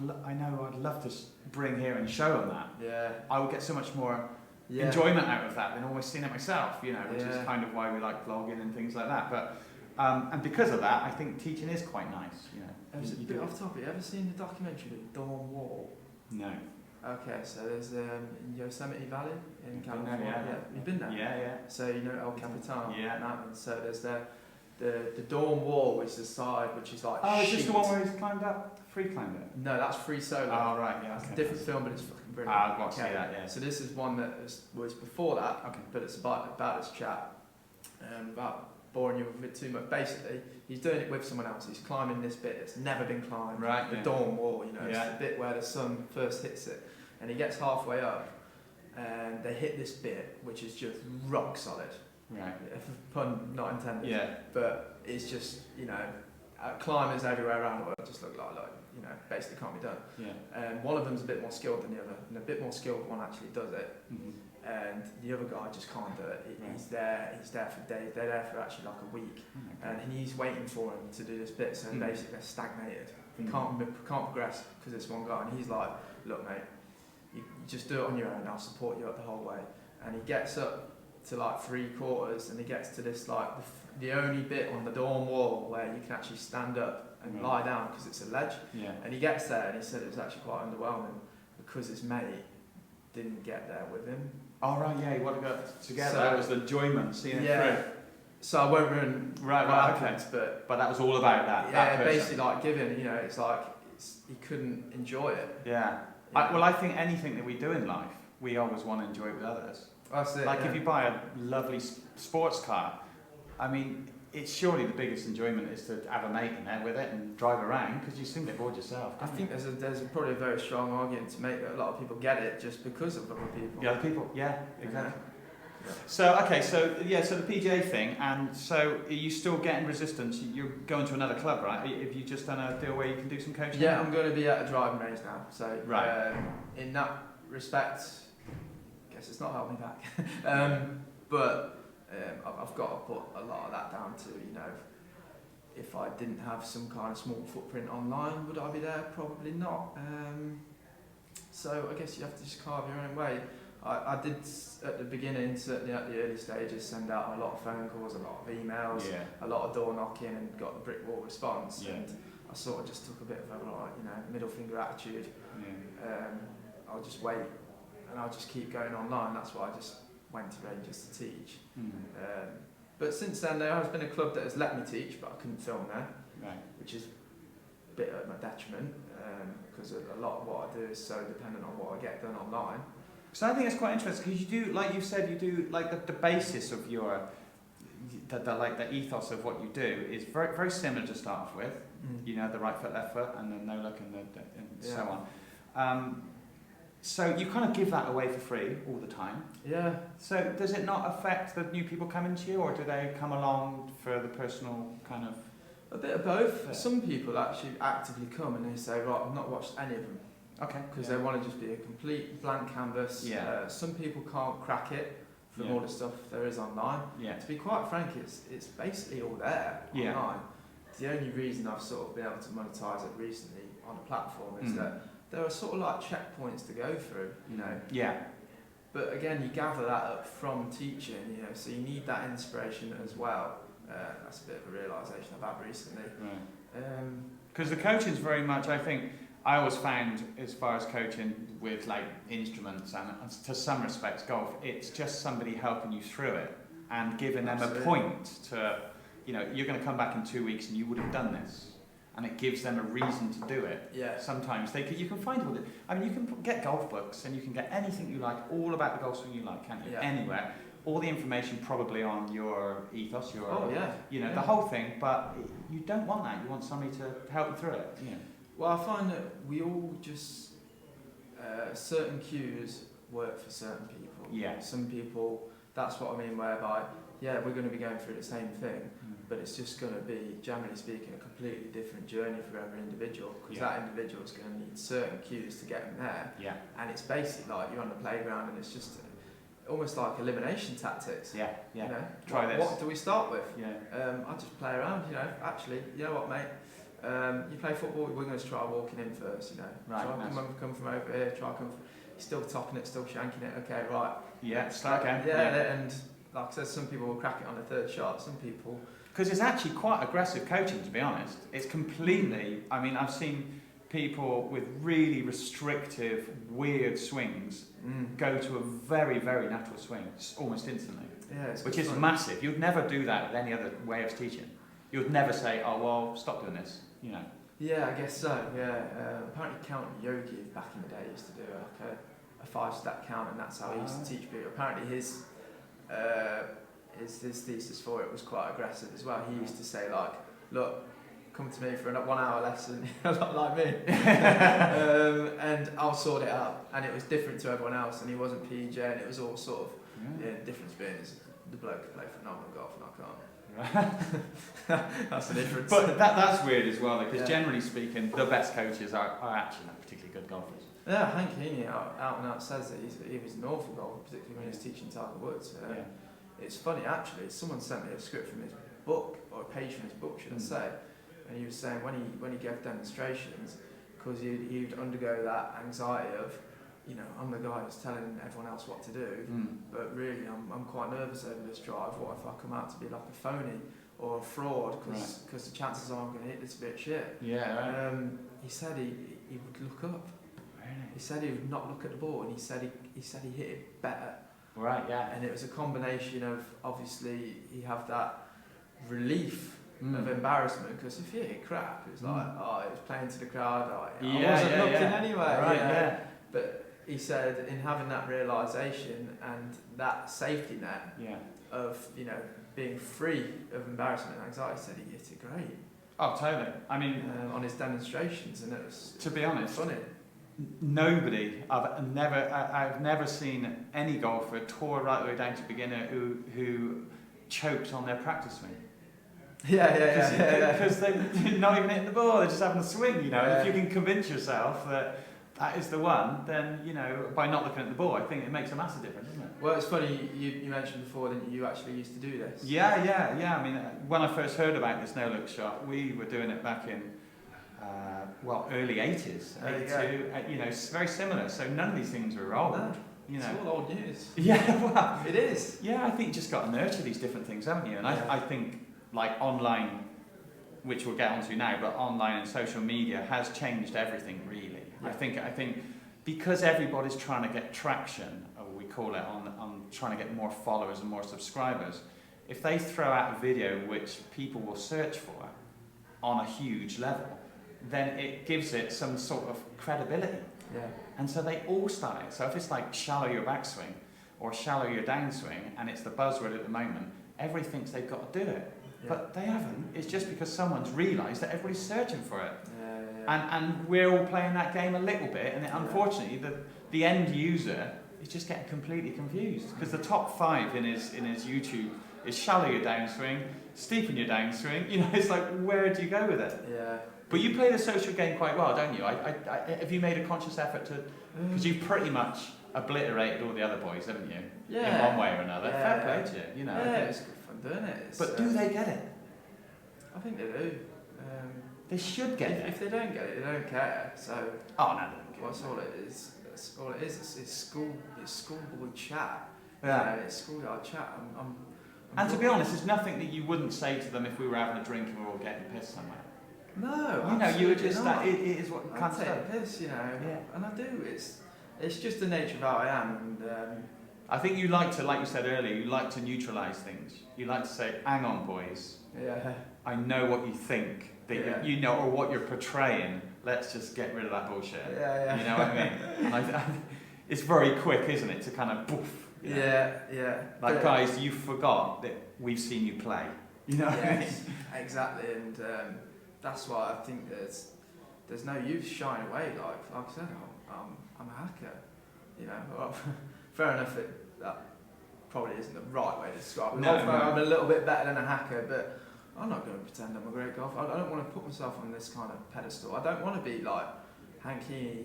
B: love to bring here and show them that.
A: Yeah.
B: I would get so much more enjoyment out of that than always seeing it myself, which is kind of why we like vlogging and things like that. But and because of that, I think teaching is quite nice.
A: A bit off topic. Ever seen the documentary The Dawn Wall?
B: No.
A: Okay, so there's in Yosemite Valley in California.
B: Yeah.
A: You've been there?
B: Yeah.
A: So El Capitan Mountain. So there's the Dawn Wall, which is the side, which is like.
B: Oh, is this the one where he's climbed up? Free climbed it?
A: No, that's Free Solo.
B: Oh right, yeah.
A: It's a different film, but it's fucking brilliant.
B: I've got to see that. Yeah.
A: So this is one that was before that.
B: Okay.
A: But it's about this chap. About boring you with it too much. Basically, he's doing it with someone else. He's climbing this bit that's never been climbed.
B: Right.
A: The Dawn Wall, it's the bit where the sun first hits it. And he gets halfway up, and they hit this bit, which is just rock solid.
B: Right.
A: Pun not intended.
B: Yeah.
A: But it's just, climbers everywhere around the world just look like basically can't be done.
B: Yeah.
A: One of them's a bit more skilled than the other, and a bit more skilled one actually does it.
B: Mm-hmm.
A: And the other guy just can't do it.
B: Right.
A: He's there for days. They're there for actually like a week.
B: Oh my
A: and he's waiting for him to do this bit, so basically they're stagnated. He
B: Mm.
A: can't progress because it's one guy, and he's like, look mate, you just do it on your own, I'll support you up the whole way. And he gets up to like 3/4 and he gets to this like the only bit on the dorm wall where you can actually stand up and lie down because it's a ledge.
B: Yeah.
A: And he gets there and he said it was actually quite underwhelming because his mate didn't get there with him.
B: Oh right, yeah, you want to go together.
A: So,
B: that was the enjoyment, seeing it through.
A: So I won't ruin what happens,
B: but that was all about that.
A: Yeah,
B: that
A: basically like giving, you know, it's like he couldn't enjoy it.
B: Yeah. I think anything that we do in life, we always want to enjoy it with others.
A: That's it.
B: Like if you buy a lovely sports car, I mean, it's surely the biggest enjoyment is to have a mate in there with it and drive around because you soon get bored yourself.
A: I think there's probably a very strong argument to make that a lot of people get it just because of other people.
B: Yeah, the people. Yeah, exactly.
A: Yeah.
B: So so the PGA thing, and so are you still getting resistance? You're going to another club, right? Have you just done a deal where you can do some coaching?
A: Yeah, I'm going to be at a driving range now. So in that respect, I guess it's not held me back. But I've got to put a lot of that down to, you know, if I didn't have some kind of small footprint online, would I be there? Probably not. So I guess you have to just carve your own way. I did at the beginning, certainly at the early stages, send out a lot of phone calls, a lot of emails, a lot of door knocking, and got the brick wall response. Yeah. And I sort of just took a bit of a middle finger attitude. Yeah. I'll just wait, and I'll just keep going online. That's why I just went to Rangers to teach. But since then, there has been a club that has let me teach, but I couldn't film there, which is a bit at my detriment, because a lot of what I do is so dependent on what I get done online.
B: So I think it's quite interesting because you do, like you said, you do like the basis of your, the ethos of what you do is very very similar to start off with. You know, the right foot, left foot, and then no look, and so on. So you kind of give that away for free all the time. Yeah. So does it not affect the new people coming to you, or do they come along for the personal kind of?
A: A bit of both. Yeah. Some people actually actively come and they say, right, I've not watched any of them.
B: Okay.
A: Because they want to just be a complete blank canvas. Yeah. Some people can't crack it from all the stuff there is online. Yeah. To be quite frank, it's basically all there online. The only reason I've sort of been able to monetize it recently on a platform is that there are sort of like checkpoints to go through, you know. Yeah. But again, you gather that up from teaching, you know, so you need that inspiration as well. That's a bit of a realisation I've had recently. Right.
B: Because the coaching is very much, I think, I always found as far as coaching with like instruments and to some respects golf, it's just somebody helping you through it and giving them a point to, you know, you're going to come back in 2 weeks and you would have done this. And it gives them a reason to do it. Yeah. Sometimes you can find all the, I mean, you can get golf books and you can get anything you like, all about the golf swing you like, can't you? Yeah. Anywhere. All the information probably on your ethos, your, the whole thing. But you don't want that. You want somebody to help you through it. Yeah.
A: Well, I find that we all just certain cues work for certain people. Yeah. Some people, that's what I mean. Whereby, we're going to be going through the same thing. But it's just going to be, generally speaking, a completely different journey for every individual, because that individual is going to need certain cues to get them there. Yeah. And it's basically like you're on the playground and it's just almost like elimination tactics. Yeah, yeah. You know,
B: Try this.
A: What do we start with? Yeah. I just play around, you know. Actually, you know what, mate? You play football, we're going to try walking in first, you know. Right, come from over here, you're still topping it, still shanking it, okay, right.
B: Yeah, start again.
A: Yeah, and like I said, some people will crack it on the third shot, some people...
B: Because it's actually quite aggressive coaching, to be honest. It's completely... I mean, I've seen people with really restrictive, weird swings go to a very, very natural swing, almost instantly. Yeah, which is massive. You'd never do that with any other way of teaching. You would never say, oh, well, stop doing this, you know. Yeah,
A: I guess so, yeah. Apparently Count Yogi back in the day used to do like a 5-step count, and that's how he used to teach people. Apparently his thesis for it was quite aggressive as well. He used to say like, look, come to me for a 1 hour lesson, a lot like me, and I'll sort it out. And it was different to everyone else, and he wasn't PJ, and it was all sort of, the difference being is the bloke could play phenomenal golf and I can't. That's the difference.
B: But that's weird as well, because generally speaking, the best coaches are actually not particularly good golfers.
A: Yeah, Hank Heaney out and out says that he was an awful golfer, particularly when he was teaching Tiger Woods. It's funny actually, someone sent me a script from his book, or a page from his book, should I say. And he was saying when he gave demonstrations, because he'd undergo that anxiety of, you know, I'm the guy that's telling everyone else what to do, but really I'm quite nervous over this drive. What if I come out to be like a phony or a fraud, because the chances are I'm going to hit this bit shit.
B: Yeah, right.
A: He said he would look up.
B: Really?
A: He said he would not look at the ball, and he said he hit it better.
B: Right, yeah.
A: And it was a combination of, obviously, he have that relief of embarrassment, because if you hit crap, it's like, oh, it was playing to the crowd, I wasn't looking anyway.
B: Right, yeah.
A: But he said in having that realisation and that safety net of, you know, being free of embarrassment and anxiety, he said he hit it great.
B: Oh, totally. I mean,
A: on his demonstrations, and it was,
B: to be honest,
A: funny.
B: Nobody, I've never seen any golfer tour right the way down to beginner who choked on their practice swing. Because they're not even hitting the ball, they're just having a swing, you know. And if you can convince yourself that is the one, then, you know, by not looking at the ball, I think it makes a massive difference, doesn't it?
A: Well, it's funny, you mentioned before that you actually used to do this.
B: Yeah. I mean, when I first heard about this no-look shot, we were doing it back in, early 80s, 82, you know, very similar. So none of these things were old.
A: No,
B: you know.
A: it's all old news.
B: Yeah, well.
A: It is.
B: Yeah, I think you just got to nurture these different things, haven't you? And I think, like, online, which we'll get onto now, but online and social media has changed everything, really. Yeah. I think because everybody's trying to get traction, or we call it, on trying to get more followers and more subscribers, if they throw out a video which people will search for on a huge level, then it gives it some sort of credibility.
A: Yeah.
B: And so they all start it. So if it's like shallow your backswing or shallow your downswing, and it's the buzzword at the moment, everybody thinks they've got to do it. Yeah. But they haven't. It's just because someone's realised that everybody's searching for it. And we're all playing that game a little bit, and unfortunately the end user is just getting completely confused, because the top 5 in his YouTube is shallow your downswing, steepen your downswing. You know, it's like, where do you go with it?
A: Yeah.
B: But you play the social game quite well, don't you? Have you made a conscious effort to, because you've pretty much obliterated all the other boys, haven't you?
A: Yeah.
B: In one way or another. Fair play to you, you know.
A: Yeah, it's good fun doing it.
B: But do they get it?
A: I think they do.
B: They should get it.
A: If they don't get it, they don't care. So.
B: Oh no, they don't care.
A: Well, that's all it is. That's all it is. It's schoolboy chat.
B: Yeah.
A: You know, it's schoolyard chat.
B: And to be honest, there's nothing that you wouldn't say to them if we were having a drink and we were all getting pissed somewhere.
A: No,
B: you know, you were just that. It is what
A: I take a piss, you know. Yeah. And I do. It's just the nature of how I am, and.
B: I think you like to, like you said earlier, you like to neutralise things. You like to say, "Hang on, boys.
A: Yeah.
B: I know what you think. That you know, or what you're portraying. Let's just get rid of that bullshit."
A: Yeah.
B: You know what I mean? And it's very quick, isn't it, to kind of poof. You know?
A: Yeah.
B: Like, guys, you forgot that we've seen you play. You know what I mean?
A: Exactly, and that's why I think there's no use shying away. Like I said, I'm a hacker. You know, well, fair enough. That probably isn't the right way to describe it.
B: No.
A: I'm a little bit better than a hacker, but I'm not going to pretend I'm a great golfer. I don't want to put myself on this kind of pedestal. I don't want to be like Hank Heaney,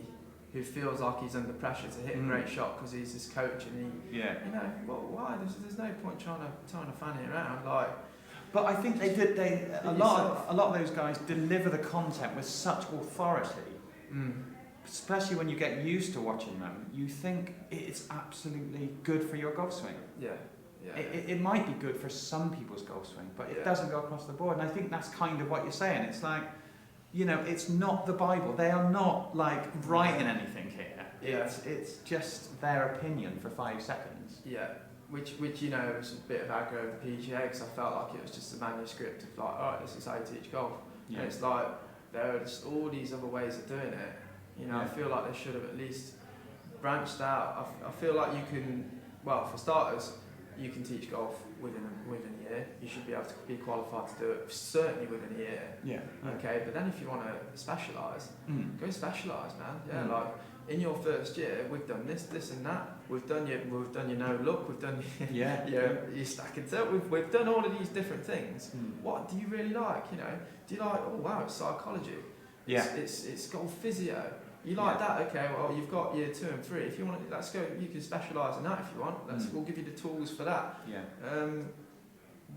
A: who feels like he's under pressure to hit a great shot because he's his coach, and you know, well, why? There's no point trying to fanny around, like.
B: But I think a lot of those guys deliver the content with such authority. Especially when you get used to watching them, you think it's absolutely good for your golf swing.
A: Yeah.
B: It might be good for some people's golf swing, but it doesn't go across the board. And I think that's kind of what you're saying. It's like, you know, it's not the Bible. They are not like writing anything here. It's just their opinion for 5 seconds.
A: Yeah. Which you know, was a bit of aggro with the PGA, because I felt like it was just a manuscript of like, alright, this is how you teach golf. Yeah. And it's like, there are just all these other ways of doing it. You know, I feel like they should have at least branched out. I feel like you can, well, for starters, you can teach golf within a year. You should be able to be qualified to do it certainly within a year.
B: Yeah.
A: Okay, but then if you want to specialise, go specialise, man. Yeah, like in your first year, we've done this and that. We've done your no look. We've done your stack and tilt. We've done all of these different things. What do you really like? You know, do you like? Oh wow, it's psychology.
B: Yeah.
A: It's golf physio. You like that? Okay, well, you've got year 2 and 3. If you want, let's go. You can specialise in that if you want. We'll give you the tools for that.
B: Yeah.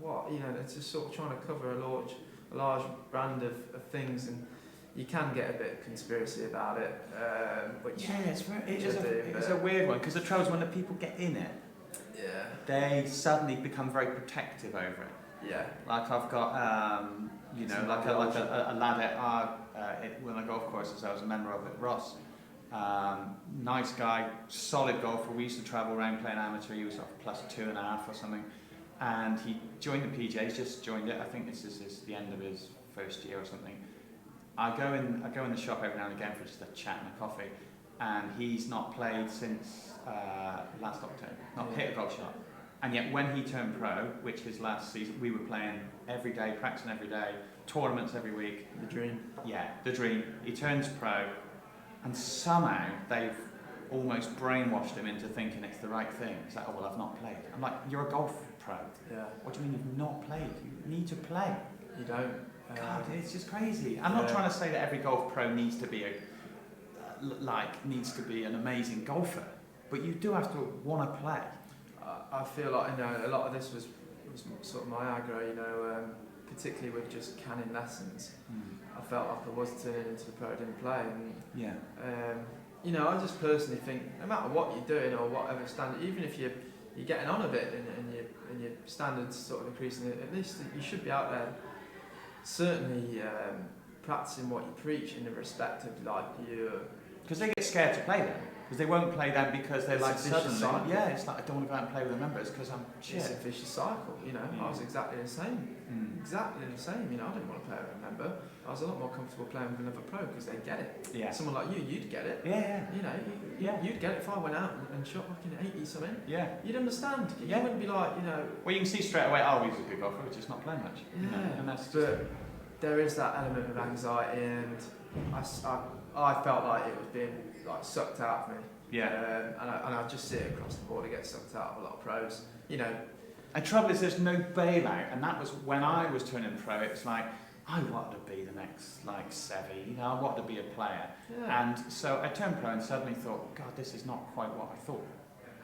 A: what, you know, it's just sort of trying to cover a large brand of things, and you can get a bit of conspiracy about it, which
B: it's a weird one, because the trouble is when the people get in it, they suddenly become very protective over it.
A: Yeah.
B: Like I've got, you know, like a lad at when I golf courses I was a member of at Ross. Nice guy, solid golfer. We used to travel around playing amateur. He was sort of +2.5 or something, and he joined the PGAs. Just joined it. I think this is the end of his first year or something. I go in the shop every now and again for just a chat and a coffee, and he's not played since last October. Not hit a golf shot. And yet when he turned pro, which his last season, we were playing every day, practicing every day, tournaments every week.
A: The dream.
B: Yeah, the dream. He turns pro, and somehow they've almost brainwashed him into thinking it's the right thing. It's like, oh, well, I've not played. I'm like, you're a golf pro.
A: Yeah.
B: What do you mean you've not played? You need to play.
A: You don't.
B: God, it's just crazy. I'm not trying to say that every golf pro needs to be needs to be an amazing golfer, but you do have to want to play.
A: I feel like, you know, a lot of this was sort of my aggro, you know, particularly with just canning lessons. I felt like I was turning into the pro I didn't play, and you know, I just personally think no matter what you're doing or whatever standard, even if you're getting on a bit and your standards sort of increasing, at least you should be out there certainly practicing what you preach in the respect of like you.
B: Because they get scared to play them. Because they won't play them because they're like suddenly, it's like I don't want to go out and play with the members because I'm shit.
A: It's a vicious cycle, you know. I was exactly the same. Exactly the same. You know, I didn't want to play with a member. I was a lot more comfortable playing with another pro because they get it.
B: Yeah.
A: Someone like you'd get it.
B: Yeah.
A: You know, you'd get it if I went out and shot fucking 80 something.
B: Yeah.
A: You'd understand. You wouldn't be like, you know.
B: Well, you can see straight away. Oh, he's a good golfer. We're just not playing much.
A: Yeah.
B: You know? And that's
A: but there is that element of anxiety, and I felt like it was being like sucked out of me.
B: Yeah.
A: And I just see it across the board. It gets sucked out of a lot of pros. You know.
B: And trouble is, there's no bailout, and that was when I was turning pro. It was like I wanted to be the next like Seve. You know, I wanted to be a player. Yeah. And so I turned pro and suddenly thought, God, this is not quite what I thought.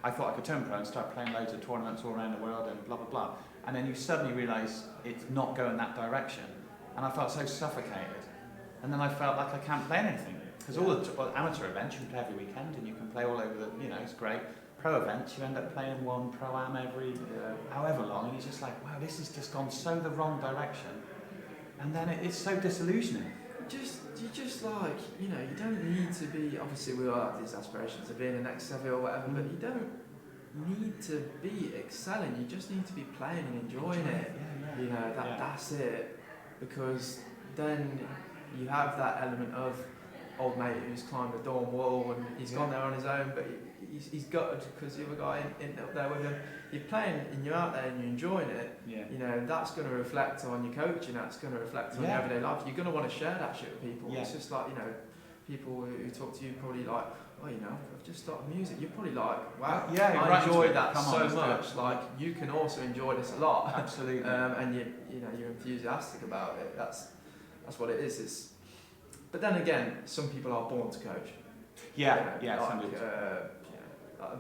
B: I thought I could turn pro and start playing loads of tournaments all around the world and blah blah blah. And then you suddenly realise it's not going that direction, and I felt so suffocated. And then I felt like I can't play anything. Because all the amateur events you can play every weekend and you can play all over the, you know, it's great. Pro events, you end up playing one pro-am every however long, and you're just like, wow, this has just gone so the wrong direction. And then it's so disillusioning.
A: You just like, you know, you don't need to be, obviously we all have these aspirations of being the next Seve or whatever, but you don't need to be excelling, you just need to be playing and enjoying it. Yeah. You know, that's it. Because then you have that element of old mate who's climbed a dorm wall and he's gone there on his own, but he's gutted because the other guy isn't up there with him. You're playing and you're out there and you're enjoying it. Yeah. You know, that's going to reflect on your coaching, that's going to reflect on your everyday life. You're going to want to share that shit with people. Yeah. It's just like, you know, people who talk to you probably like, oh, you know, I've just started music. You're probably like, wow, I enjoy that so much. Like, you can also enjoy this a lot.
B: Absolutely.
A: And you know, you're enthusiastic about it. That's what it is. But then again, some people are born to coach.
B: Yeah.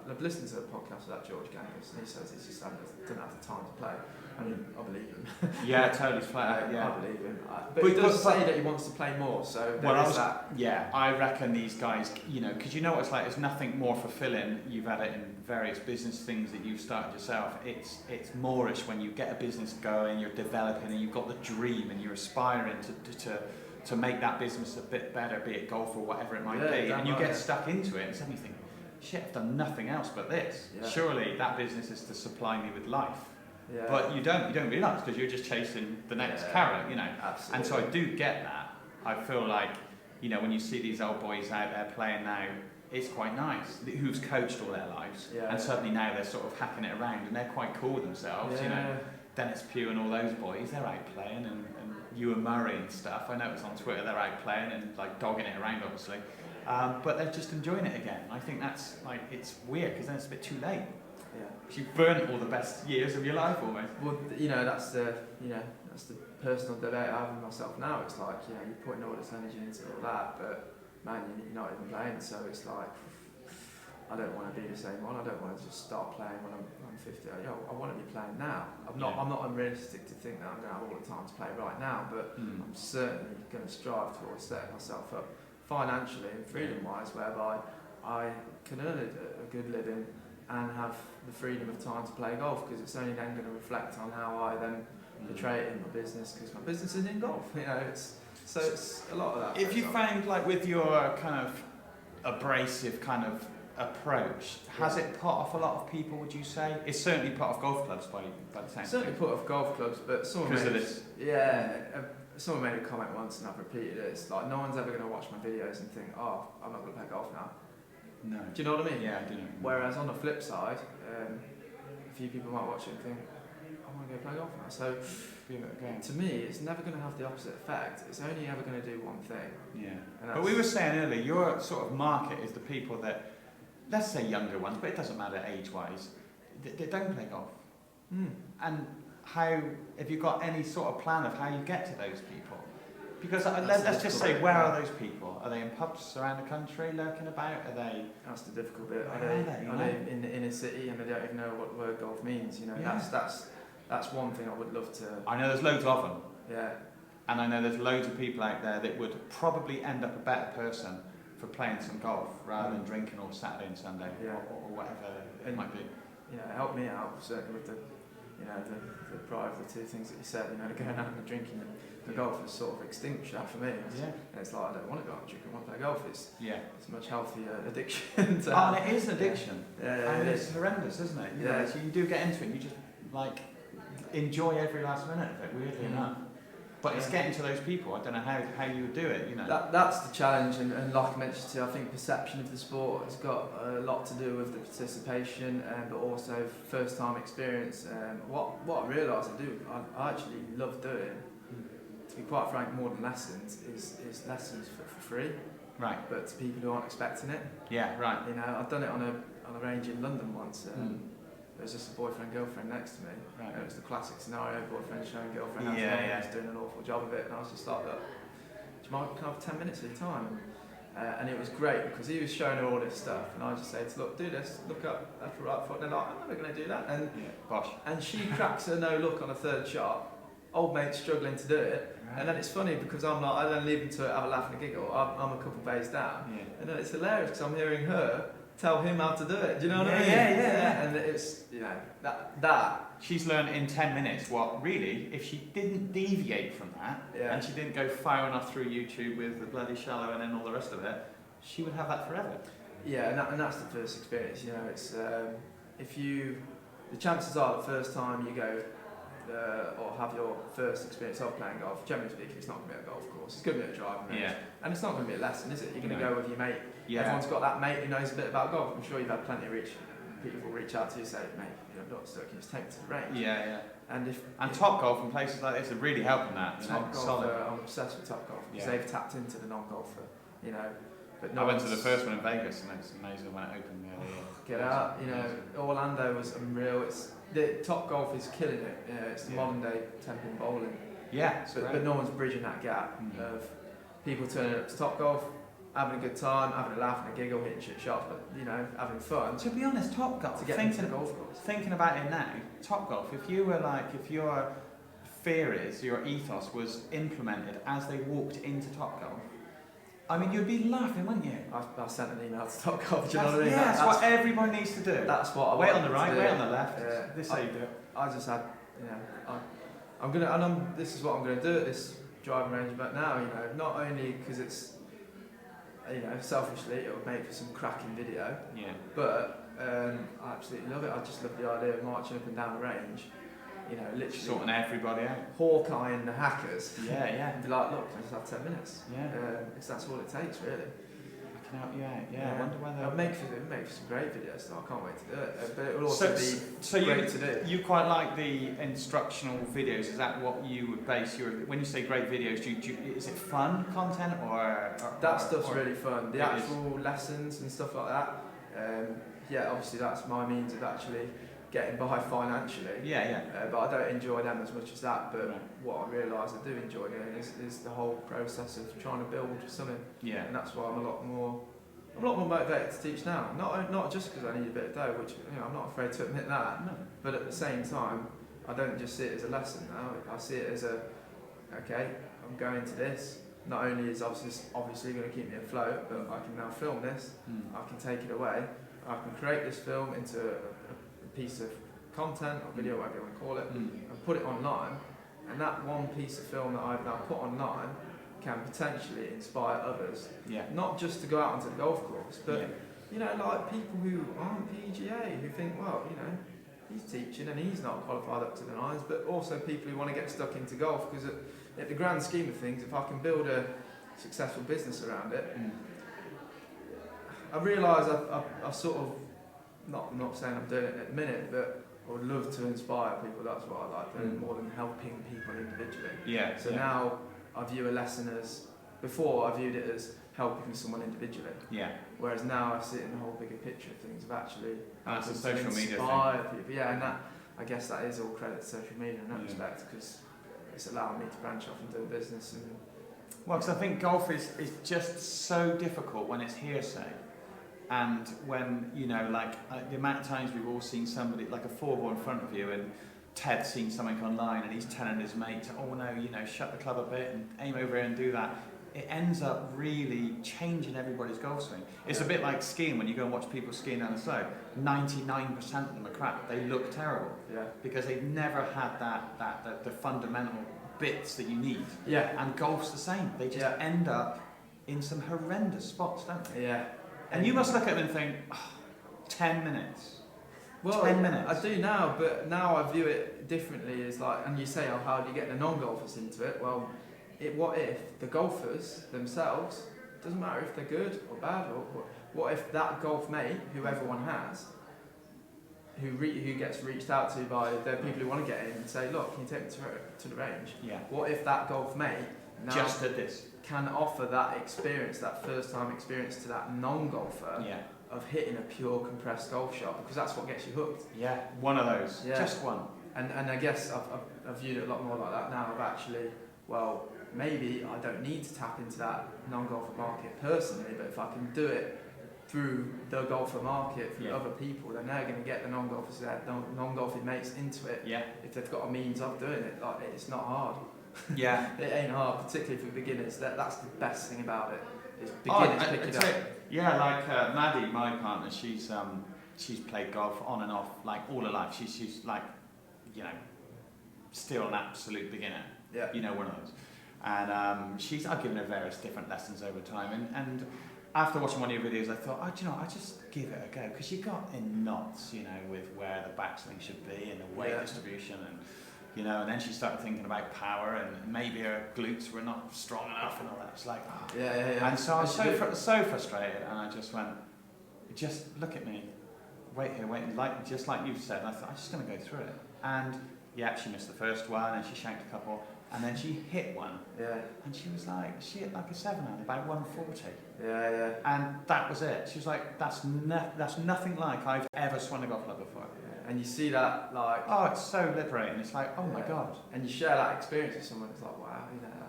A: I've listened to a podcast with that George Gangus, and he says he just doesn't have the time to play. I mean, I believe him.
B: Yeah, totally flat.
A: I believe him. But he does say that he wants to play more, so there is that.
B: Yeah, I reckon these guys, you know, because you know what it's like, there's nothing more fulfilling. You've had it in various business things that you've started yourself. It's moreish when you get a business going, you're developing, and you've got the dream, and you're aspiring to make that business a bit better, be it golf or whatever it might be, and you get stuck into it, and suddenly you think, shit, I've done nothing else but this. Yeah. Surely that business is to supply me with life. Yeah. But you don't realise because you're just chasing the next carrot, you know.
A: Absolutely.
B: And so I do get that. I feel like, you know, when you see these old boys out there playing now, it's quite nice. Who's coached all their lives, and suddenly now they're sort of hacking it around, and they're quite cool themselves, you know. Dennis Pugh and all those boys, they're out playing, and Ewan Murray and stuff. I noticed on Twitter they're out playing and like dogging it around, obviously. But they're just enjoying it again. I think that's like, it's weird because then it's a bit too late. Yeah. Because you've burnt all the best years of your life almost.
A: Well, you know, that's the personal debate I have with myself now. It's like, you know, you're putting all this energy into all that, but man, you're not even playing. So it's like, I don't want to be the same one. I don't want to just start playing when I'm 50. I want to be playing now. I'm not unrealistic to think that I'm going to have all the time to play right now, but I'm certainly going to strive towards setting myself up financially and freedom-wise, whereby I can earn a good living and have the freedom of time to play golf, because it's only then going to reflect on how I then portray it in my business, because my business is in golf. It's a lot of that.
B: If you found, like, with your kind of abrasive kind of approach, has it put off a lot of people, would you say? It's certainly put off golf clubs by the same.
A: Certainly put off golf clubs, but someone made a comment once and I've repeated it. It's like, no one's ever going to watch my videos and think, oh, I'm not going to play golf now.
B: No.
A: Do you know what I mean?
B: Yeah, I do know.
A: Whereas on the flip side, a few people might watch it and think, I want to go play golf now. So to me, it's never going to have the opposite effect. It's only ever going to do one thing.
B: Yeah. But we were saying earlier, your sort of market is the people that, let's say younger ones, but it doesn't matter age-wise, they don't play golf. And how, have you got any sort of plan of how you get to those people? Because let's just say, where are those people? Are they in pubs around the country lurking about? Are they?
A: That's the difficult bit. Are they in the inner city and they don't even know what the word golf means? That's one thing I would love to.
B: I know there's loads of them.
A: Yeah.
B: And I know there's loads of people out there that would probably end up a better person for playing some golf rather than drinking all Saturday and Sunday or whatever it might be.
A: Help me out certainly with the prior of the two things that you said. The going out and the drinking and the golf is sort of extinct for me. And it's like, I don't want to go out and drink. I want to play golf. It's a much healthier addiction.
B: And it is an addiction.
A: And
B: it's horrendous, isn't it? So you do get into it and you just like enjoy every last minute of it, weirdly enough. But it's getting to those people. I don't know how you would do it.
A: That's the challenge, and like I mentioned to you, I think perception of the sport has got a lot to do with the participation, but also first-time experience. What I realise I actually love doing. To be quite frank, more than lessons is lessons for free. Right. But to people who aren't expecting it. Yeah. Right. I've done it on a range in London once. There was just a boyfriend-girlfriend next to me. Right. It was the classic scenario, boyfriend showing girlfriend. Was doing an awful job of it, and I was just like, look, do you mind have 10 minutes of your time? And it was great because he was showing her all this stuff, and I just said, look, do this, look up, left or right foot. And they're like, I'm never going to do that. And and she cracks her no look on a third shot. Old mate's struggling to do it, and then it's funny because I'm like, I then leave him to it, have a laugh and a giggle. I'm a couple bays down, and then it's hilarious because I'm hearing her tell him how to do it. Do you know what I mean? Yeah. And it's that
B: she's learned in 10 minutes what really, if she didn't deviate from that, and she didn't go far enough through YouTube with the bloody shallow and then all the rest of it, she would have that forever. Yeah, and that's the first experience. It's the chances are the first time you go or have your first experience of playing golf, generally speaking, it's not going to be a golf course. It's going to be a driving range, and it's not going to be a lesson, is it? You're going to go with your mate. Everyone's got that mate who knows a bit about golf. I'm sure you've had plenty of people reach out to you and say, mate, I'm not stuck, can you just take me to the range? And Top Golf and places like this are really helping that.
A: Top Golf, I'm obsessed with Top Golf because they've tapped into the non-golfer. But
B: I went to the first one in Vegas and it was amazing when it opened the other year.
A: Get out, Orlando was unreal. The Top Golf is killing it. It's the modern day Tenpin bowling. Yeah, but no one's bridging that gap of people turning up to Top Golf, having a good time, having a laugh and a giggle, hitting shit shots, but having fun.
B: To be honest, Top Golf.
A: To get into the golf course.
B: Thinking about it now, Top Golf. If your fear is your ethos was implemented as they walked into Top Golf, I mean, you'd be laughing, wouldn't you?
A: I sent an email to Top Golf. Do you know what I mean?
B: Yeah, that's what everybody needs to do.
A: That's what I
B: wait on the right, wait on the left. This is how you do it.
A: I just had, this is what I'm gonna do at this driving range. But now, not only because it's, selfishly it'll make for some cracking video. Yeah. But I absolutely love it. I just love the idea of marching up and down the range. Literally
B: sorting everybody out.
A: Hawkeye and the hackers.
B: Yeah.
A: And be like, look, I just have 10 minutes. Yeah. Because that's all it takes, really.
B: I can help you out. Yeah. I wonder whether
A: it'll make for some great videos. So I can't wait to do it. But it will also be great to do.
B: You quite like the instructional videos. Is that what you would base your? When you say great videos, is it fun content or
A: that stuff's really fun? The actual lessons and stuff like that. Obviously that's my means of actually getting by financially. But I don't enjoy them as much as that. But what I realise I do enjoy doing is the whole process of trying to build something. Yeah. And that's why I'm a lot more I'm a lot more motivated to teach now. Not just because I need a bit of dough, which I'm not afraid to admit that.
B: No.
A: But at the same time, I don't just see it as a lesson now. I see it as okay, I'm going to this. Not only is obviously going to keep me afloat, but I can now film this. I can take it away. I can create this film into a piece of content or video, whatever you want to call it, and put it online. And that one piece of film that I've now put online can potentially inspire others.
B: Yeah.
A: Not just to go out onto the golf course, but like people who aren't PGA, who think, well, he's teaching and he's not qualified up to the nines, but also people who want to get stuck into golf, because at the grand scheme of things, if I can build a successful business around it, I realise I've sort of, not saying I'm doing it at the minute, but I would love to inspire people. That's what I like doing, more than helping people individually.
B: Yeah.
A: So now I view a lesson as, before I viewed it as helping someone individually.
B: Yeah.
A: Whereas now I see it in the whole bigger picture of things, of actually
B: and that's a social media
A: inspire
B: thing.
A: people. Yeah, and that, I guess that is all credit to social media in that respect, because it's allowing me to branch off and do a business. And
B: well, because I think golf is just so difficult when it's hearsay. And when, the amount of times we've all seen somebody, like a 4-ball in front of you, and Ted's seen something online and he's telling his mate, oh no, shut the club a bit and aim over here and do that. It ends up really changing everybody's golf swing. It's a bit like skiing. When you go and watch people skiing down the slope, 99% of them are crap. They look terrible.
A: Yeah.
B: Because they've never had the fundamental bits that you need.
A: Yeah.
B: And golf's the same. They just end up in some horrendous spots, don't they?
A: Yeah.
B: And you must look at them and think, 10 minutes.
A: Well,
B: 10 minutes.
A: I do now, but now I view it differently. As like, and you say, oh, how do you get the non-golfers into it? Well, what if the golfers themselves, doesn't matter if they're good or bad, or what if that golf mate, who everyone has, who gets reached out to by the people who want to get in and say, look, can you take me to the range?
B: Yeah.
A: What if that golf mate now
B: just did this?
A: Can offer that experience, that first time experience to that non-golfer of hitting a pure compressed golf shot, because that's what gets you hooked.
B: Yeah, one of those.
A: Yeah.
B: Just one.
A: And I guess I've viewed it a lot more like that now. Of actually, well, maybe I don't need to tap into that non-golfer market personally, but if I can do it through the golfer market, through other people, then they're going to get the non-golfers, their non-golfing mates into it.
B: Yeah.
A: If they've got a means of doing it, like, it's not hard.
B: Yeah.
A: It ain't hard, particularly for beginners. That's the best thing about it. Is beginners pick it up.
B: Yeah, like Maddie, my partner, she's played golf on and off like all her life. She's like, still an absolute beginner.
A: Yeah.
B: One of those. And I've given her various different lessons over time. And after watching one of your videos, I thought, I just give it a go, because you got in knots, with where the backswing should be and the weight distribution and. And then she started thinking about power, and maybe her glutes were not strong enough and all that. It's like,
A: Yeah.
B: And so I was so frustrated, and I just went, just look at me, wait here, just like you've said. And I thought, I'm just going to go through it. And she missed the first one, and she shanked a couple, and then she hit one. Yeah. And she hit like a 7-iron, about 140.
A: Yeah.
B: And that was it. She was like, that's nothing like I've ever swung a golf club before.
A: And you see that, like...
B: Oh, it's so liberating. It's like, oh my God.
A: And you share that experience with someone, it's like, wow,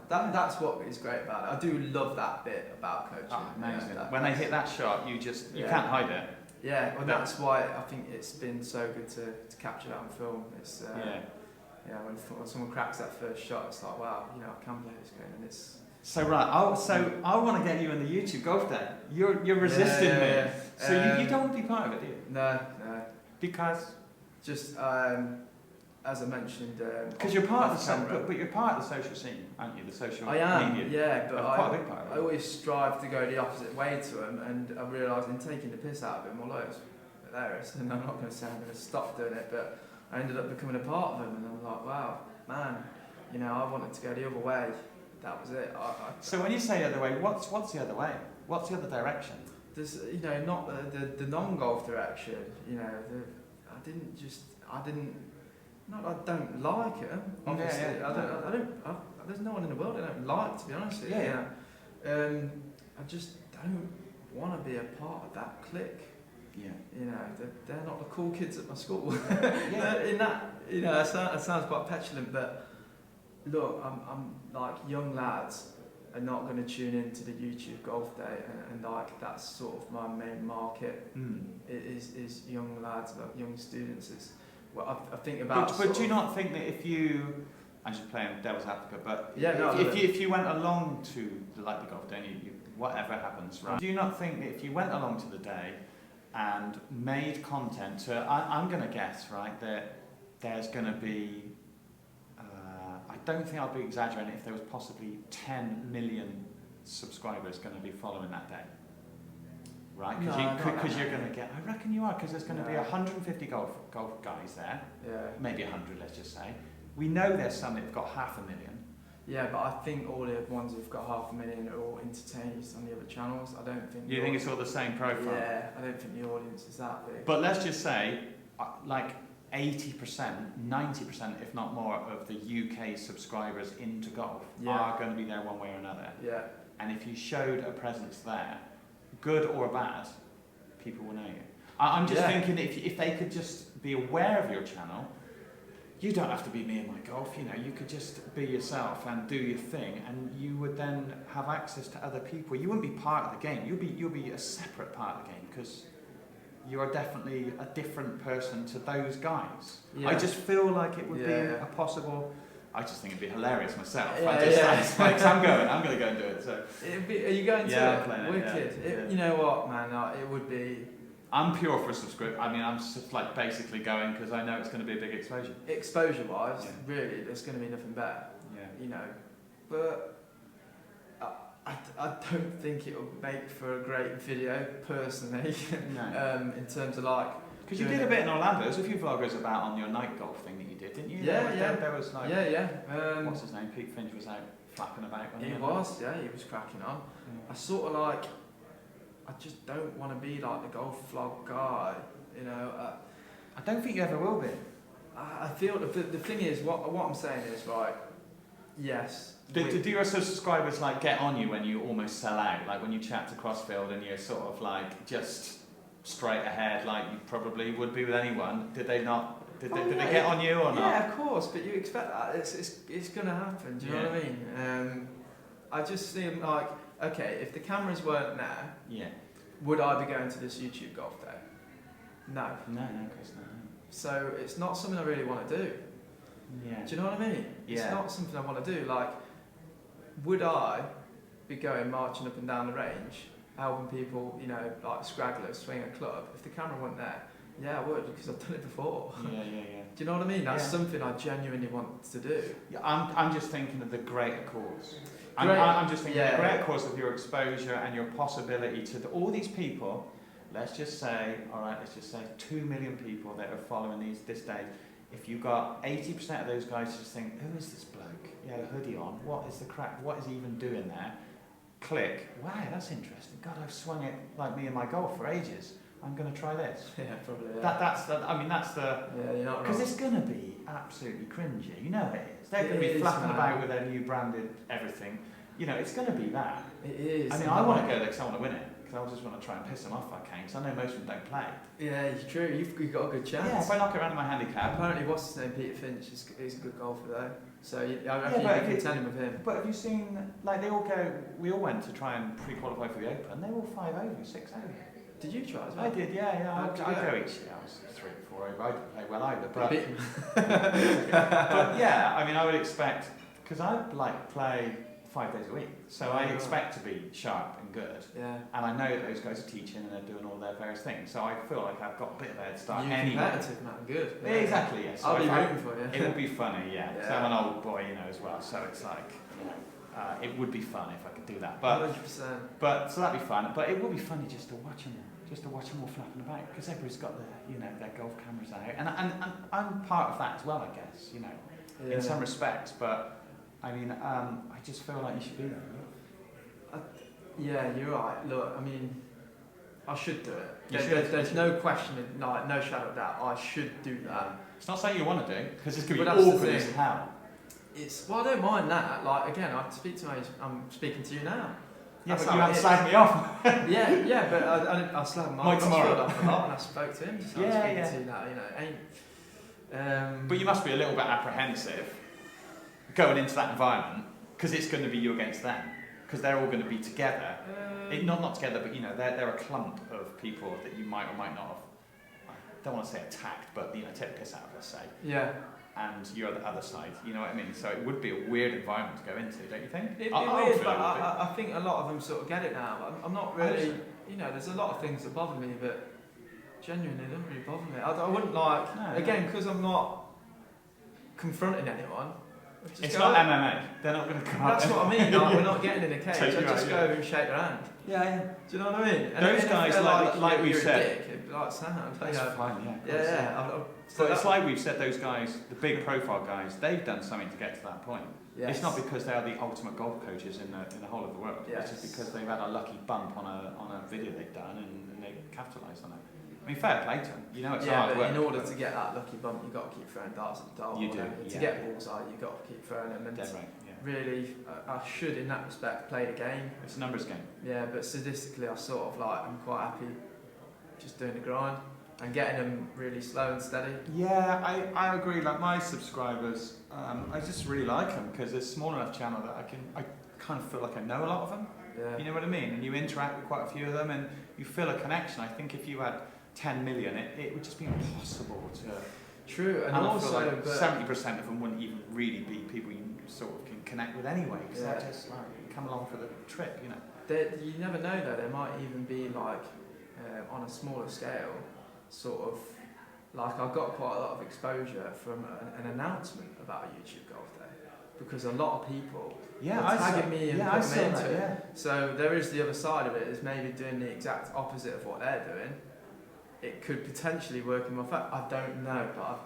A: that's what is great about it. I do love that bit about coaching.
B: Oh, amazing. When they hit that shot, you can't hide it.
A: Yeah, well, that's why I think it's been so good to capture that on film. It's, when someone cracks that first shot, it's like, wow, I can play this game, and it's...
B: So I want to get you in the YouTube golf day. You're resisting me. So you don't want to be part of it, do you?
A: No.
B: Because...
A: Just as I mentioned,
B: because you're part of but you're part of the social scene, aren't you? The social media.
A: I am, but
B: quite a big part of it.
A: I always strive to go the opposite way to them, and I realise in taking the piss out of them, although it's hilarious, and I'm not going to say I'm going to stop doing it, but I ended up becoming a part of them, and I'm like, wow, man, I wanted to go the other way. That was it.
B: So when you say the other way, what's the other way? What's the other direction?
A: There's, not the non-golf direction. Not that I don't like it, obviously. There's no one in the world I don't like, to be honest with you. I just don't want to be a part of that clique. Yeah. They're not the cool kids at my school. It sounds quite petulant, but look, I'm like young lads are not going to tune into the YouTube golf day, and like that's sort of my main market. Is young lads, like young students. Is what I think about.
B: But do you not think that if you, I'm just playing devil's advocate, but
A: yeah,
B: if you went along to the golf day, you whatever happens, right? Do you not think that if you went along to the day and made content, so I'm going to guess, right, that there's going to be, I don't think I'll be exaggerating if there was possibly 10 million subscribers going to be following that day, right? Because you're going to get, I reckon you are, because there's going to be 150 golf guys there, maybe 100, let's just say. We know there's some that have got 500,000.
A: Yeah, but I think all the ones who've got 500,000 are all entertainers on the other channels. I don't think.
B: You think it's all the same profile?
A: Yeah, I don't think the audience is that big.
B: But let's just say, like 80%, 90%, if not more, of the UK subscribers into golf are going to be there one way or another.
A: Yeah.
B: And if you showed a presence there, good or bad, people will know you. I'm just thinking if they could just be aware of your channel. You don't have to be me in my golf, you know, you could just be yourself and do your thing, and you would then have access to other people. You wouldn't be part of the game, you'll be a separate part of the game, because you are definitely a different person to those guys. I just feel like it would be a possible, I just think it'd be hilarious myself. I'm going to go and do it. So.
A: Are you going to
B: it?
A: I'm playing Wicked. You know what, man, it would be...
B: I'm pure for a subscription. I mean, I'm just like basically going because I know it's going to be a big exposure.
A: Exposure-wise, really, there's going to be nothing better.
B: Yeah.
A: You know, but I don't think it will make for a great video, personally.
B: No.
A: In terms of like.
B: Because you did a bit in Orlando. There's a few vloggers about on your night golf thing that you did, didn't you?
A: Yeah.
B: There was like.
A: Yeah.
B: What's his name? Pete Finch was out flapping about.
A: He was cracking on.
B: Yeah.
A: I sort of like. I just don't want to be like the golf vlog guy, you know.
B: I don't think you ever will be.
A: I feel the thing is, what I'm saying is, right, yes.
B: Do your subscribers like get on you when you almost sell out? Like when you chat to Crossfield and you're sort of like just straight ahead like you probably would be with anyone? Did they not? Did they get on you or not?
A: Yeah, of course, but you expect that. It's going to happen, do you know what I mean? I just seem like, okay, if the cameras weren't there, would I be going to this YouTube golf day? No.
B: No, of course not.
A: So it's not something I really want to do.
B: Yeah.
A: Do you know what I mean?
B: Yeah.
A: It's not something I want to do. Like, would I be going marching up and down the range, helping people, you know, like scragglers swing a club? If the camera weren't there, yeah, I would, because I've done it before.
B: Yeah.
A: Do you know what I mean? That's something I genuinely want to do.
B: Yeah, I'm just thinking of the greater cause. I'm just thinking of the greater cause of your exposure and your possibility to all these people. Let's just say 2 million people that are following this day. If you got 80% of those guys just think, who is this bloke? He had a hoodie on. What is the crack? What is he even doing there? Click. Wow, that's interesting. God, I've swung it like me in my golf for ages. I'm going to try this.
A: Yeah, probably. Yeah.
B: That's the. Yeah,
A: you're not wrong.
B: Because it's going to be absolutely cringy. You know it is. They're going to be flapping about with their new branded everything. You know, it's going to be that.
A: It is.
B: I mean, I want to go there because I want to win it. Because I just want to try and piss them off if I can. Because I know most of them don't play.
A: Yeah, it's true. You've got a good chance.
B: Yeah, if I knock it around in my handicap.
A: Apparently, what's his name? Peter Finch is a good golfer though. So I reckon
B: you
A: can contend with him.
B: But have you seen, like, we all went to try and pre-qualify for the Open. They were all 5 over, 6 over.
A: Did you try as well?
B: I did, yeah. I'd go each year. I was 3 or 4 over. I didn't play well either. But, but yeah, I mean, I would expect, because I play 5 days a week, so I expect to be sharp and good.
A: Yeah.
B: And I know that those guys are teaching and they're doing all their various things, so I feel like I've got a bit of a head start.
A: You're competitive, man. Good.
B: Yeah. Exactly, yes.
A: I'll be rooting for you.
B: It would be funny, yeah. So I'm an old boy, you know, as well. So it's like, it would be fun if I could do that. But
A: 100%.
B: But so that'd be fun. But it would be funny just to watch them all flapping about, because everybody's got their golf cameras out, and I'm part of that as well, I guess. You know, in some respects. But I mean, I just feel like you should be there.
A: Yeah, you're right. Look, I mean, I should do it. There's no question, no shadow of doubt. I should do that.
B: It's not something you want to do, because it's going to be awkward as hell.
A: Well, I don't mind that. Like, again, I speak to I'm speaking to you now.
B: Yeah, but you haven't slagged me off.
A: yeah, but I slagged Mike tomorrow off a lot, and I spoke to him. So I'm speaking to you now, you know.
B: But you must be a little bit apprehensive going into that environment, because it's going to be you against them. because they're all going to be together. Not together, but they're a clump of people that you might or might not have. I don't want to say attacked, but take the piss out of, let's say.
A: Yeah.
B: And you're the other side. You know what I mean? So it would be a weird environment to go into, don't you think?
A: It'd be weird, but I think a lot of them sort of get it now. I'm not really. There's a lot of things that bother me, but genuinely don't really bother me. I wouldn't because I'm not confronting anyone.
B: It's not MMA. They're not going to come up.
A: That's what I mean. We're not getting in a cage. I just go over and shake their hand.
B: Yeah.
A: Do you know what I mean? And
B: those guys, like we said,
A: it'd be like sound.
B: That's fine.
A: Yeah.
B: But it's like we've said. Those guys, the big profile guys, they've done something to get to that point. Yes. It's not because they are the ultimate golf coaches in the whole of the world. Yes. It's just because they've had a lucky bump on a video they've done and they capitalised on it. I mean, fair play to them. It's hard work.
A: In order to get that lucky bump, you've got to keep throwing darts at the goal.
B: You do.
A: To get bullseye, you've got to keep throwing them. And
B: dead right. Yeah.
A: Really, I should, in that respect, play the game.
B: It's a numbers game.
A: Yeah, but sadistically, I'm quite happy just doing the grind and getting them really slow and steady.
B: Yeah, I agree. Like my subscribers, I just really like them because it's a small enough channel that I kind of feel like I know a lot of them.
A: Yeah.
B: You know what I mean? And you interact with quite a few of them and you feel a connection. I think if you had 10 million, it would just be impossible to.
A: True, and
B: also like 70% of them wouldn't even really be people you sort of can connect with anyway, because they're just come along for the trip,
A: You never know though. There might even be on a smaller scale, sort of I've got quite a lot of exposure from an announcement about a YouTube golf day, because a lot of people are tagging me and putting me into it. Yeah. So there is the other side of it, is maybe doing the exact opposite of what they're doing. It could potentially work in my favor. I don't know, but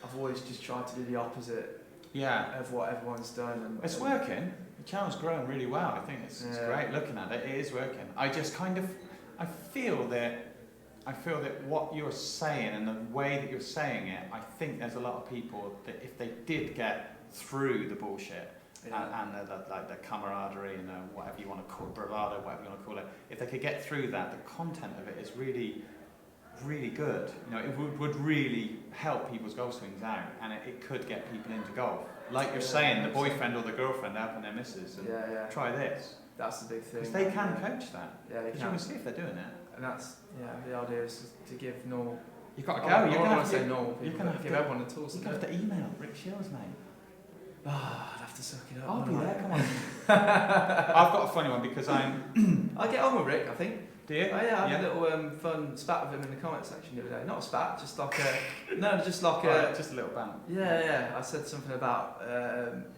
A: I've always just tried to do the opposite of what everyone's done. And
B: it's working. The channel's growing really well. I think it's great looking at it. It is working. I just I feel that what you're saying and the way that you're saying it, I think there's a lot of people that if they did get through the bullshit and the camaraderie and whatever you want to call it, bravado, whatever you want to call it, if they could get through that, the content of it is really, really good. It would really help people's golf swings out, and it could get people into golf. Like you're saying, the boyfriend or the girlfriend helping their missus and try this.
A: That's the big thing.
B: Because they can coach that.
A: Yeah, they can.
B: You can see if they're doing it.
A: And that's the idea is to give normal.
B: You've got to go.
A: You're going to say normal people. You're going to give everyone the tools.
B: You're going to have to email Rick Sheils, mate.
A: I'd have to suck it up.
B: I'll be there, come on. I've got a funny one because I
A: get on with Rick, I think.
B: Do you?
A: I had a little fun spat with him in the comment section the other day. Not a spat, just like a... just a
B: little band.
A: Yeah. I said something about...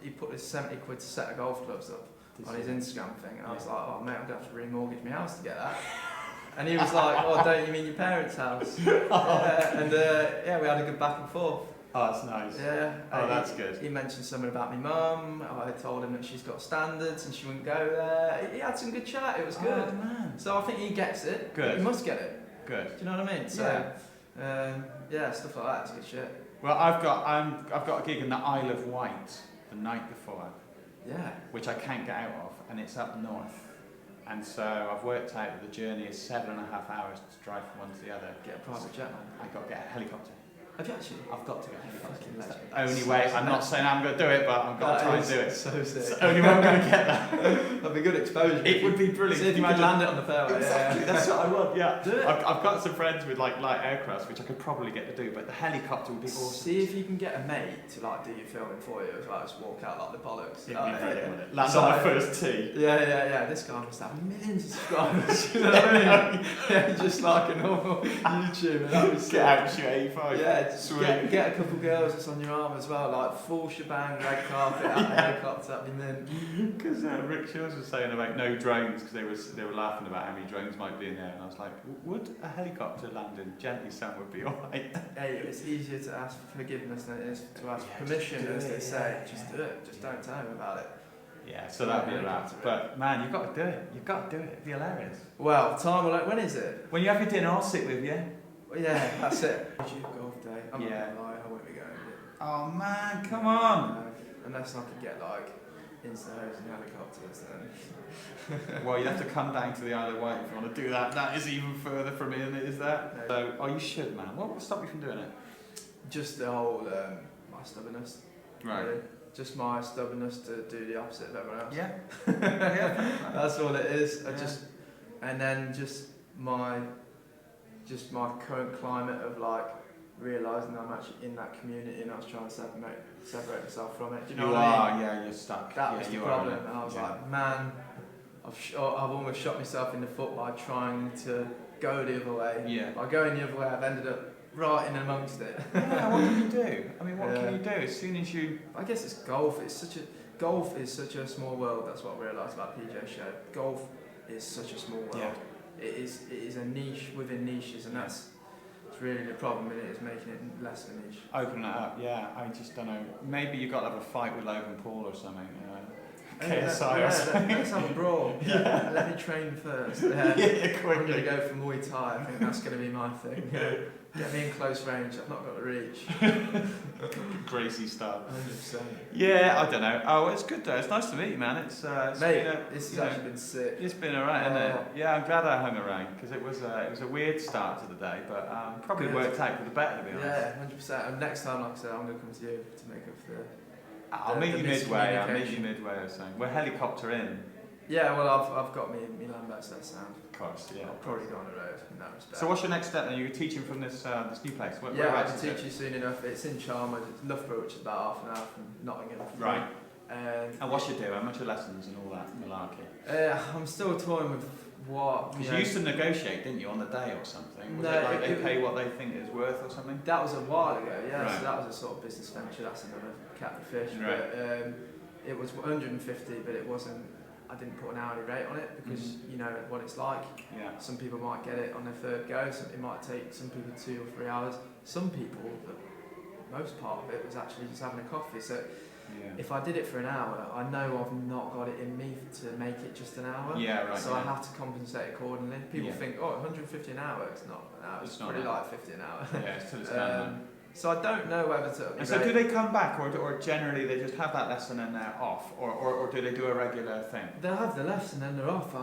A: he put this 70 quid set of golf clubs up on his Instagram thing, and I was like, oh mate, I'm going to have to remortgage my house to get that. And he was like, oh, don't you mean your parents' house? We had a good back and forth.
B: Oh, that's nice.
A: Yeah.
B: That's good.
A: He mentioned something about my mum. I told him that she's got standards and she wouldn't go there. He had some good chat. It was good.
B: Oh, man.
A: So I think he gets it.
B: Good.
A: He must get it.
B: Good.
A: Do you know what I mean? So, stuff like that is good shit.
B: Well, I've got a gig in the Isle of Wight the night before.
A: Yeah.
B: Which I can't get out of, and it's up north. And so I've worked out that the journey is 7.5 hours to drive from one to the other.
A: Get a private jet, man.
B: I've got to get a helicopter.
A: Have you actually?
B: I've got to get a helicopter.
A: Fucking legend.
B: Only way. I'm not saying I'm going to do it, but I've got to try and do it.
A: So sick.
B: It's the only way I'm going to get that.
A: That'd be good exposure.
B: It would be brilliant.
A: See if you could land it on the fairway.
B: Exactly. That's what I want. Yeah.
A: Do it.
B: I've got some friends with light aircrafts, which I could probably get to do, but the helicopter would be awesome.
A: See if you can get a mate to do your filming for you as well. Just walk out like the bollocks.
B: Land on the first tee.
A: Yeah. This guy must have millions of subscribers. You know what I mean? Just like a normal YouTuber. That was
B: get out, shoot 85.
A: Yeah, get a couple girls that's on your arm as well, like full shebang, red carpet, helicopter, that'd be mint.
B: Because Rick Sheils was saying about no drones, because they were laughing about how many drones might be in there, and I was like, would a helicopter landing gently sound would be alright?
A: Hey, it's easier to ask for forgiveness than it is to ask permission, as they say. Just do it. Just don't tell them about it.
B: Yeah, so that'd be a wrap. But man, you've got to do it. You've got to do it. It'd be hilarious.
A: Well, time will. When is it?
B: When you have your dinner, I'll sit with you.
A: Well, yeah, that's it. YouTube golf day. I'm not gonna lie, I won't be going.
B: Oh man, come on.
A: Unless I could get Instas and helicopters, then.
B: Well, you'd have to come down to the Isle of Wight if you want to do that. That is even further from here than it is that.
A: No.
B: So, you should, man. What would stop you from doing it?
A: Just the whole my stubbornness.
B: Right.
A: Really. just my stubbornness to do the opposite of everyone else.
B: Yeah.
A: That's all it is. And then just my current climate of like realising I'm actually in that community and I was trying to separate myself from it. Do you know what I mean?
B: Yeah, you're stuck.
A: That was the problem,
B: are.
A: and I was like, man, I've almost shot myself in the foot by trying to go the other way.
B: Yeah.
A: By going the other way, I've ended up right in amongst it.
B: Yeah, what can you do? I mean, what can you do as soon as you...
A: I guess it's golf. Golf is such a small world. That's what I realised about PJ Show. Golf is such a small world.
B: Yeah.
A: It is a niche within niches, and it's really the problem. And it is making it less of a niche.
B: Open it up, yeah. I just don't know. Maybe you've got to have a fight with Logan Paul or something. KSI or something.
A: Let's have a brawl.
B: Yeah.
A: Let me train first.
B: Yeah,
A: I'm
B: quickly.
A: going to go for Muay Thai. I think that's going to be my thing. Get me in close range. I've not got to reach.
B: Gracie style.
A: 100%.
B: Yeah, I don't know. Oh, it's good though. It's nice to meet you, man. It's
A: Mate, this has actually been sick.
B: It's been alright, hasn't it? Yeah, I'm glad I hung around because it was a weird start to the day, but probably worked out for the better, to be honest.
A: Yeah, 100%. And next time, like I said, I'm going to come to you to make up for the...
B: I'll meet you midway. I'll meet you midway or something. We're helicopter in.
A: Yeah, well, I've got me Landau, so that sound.
B: Of course, yeah.
A: I'll probably go on the road in that respect.
B: So what's your next step then? You're teaching from this new place?
A: I'll teach you soon enough. It's in Chalmers. It's Loughborough, which is about half an hour from Nottingham.
B: Right. And what's your do? How much are lessons and all that malarkey?
A: I'm still toying with what...
B: Because you used to negotiate, didn't you, on the day or something? Was
A: No,
B: it like they pay what they think it's worth or something?
A: That was a while ago, yeah.
B: Right.
A: So that was a sort of business venture. That's another cat of fish.
B: Right.
A: But it was 150, but it wasn't... I didn't put an hourly rate on it because you know what it's like. Yeah. Some people might get it on their third go. It might take some people 2 or 3 hours. Some people, the most part of it was actually just having a coffee. So if I did it for an hour, I know I've not got it in me to make it just an hour.
B: Yeah, right.
A: So I have to compensate accordingly. People think, oh, 150 an hour. It's not an hour. It's probably like 50 an hour.
B: Yeah, it's till it's done.
A: So I don't know whether to...
B: And so do they come back or generally they just have that lesson and they're off? Or do they do a regular thing?
A: They'll have the lesson and they're off.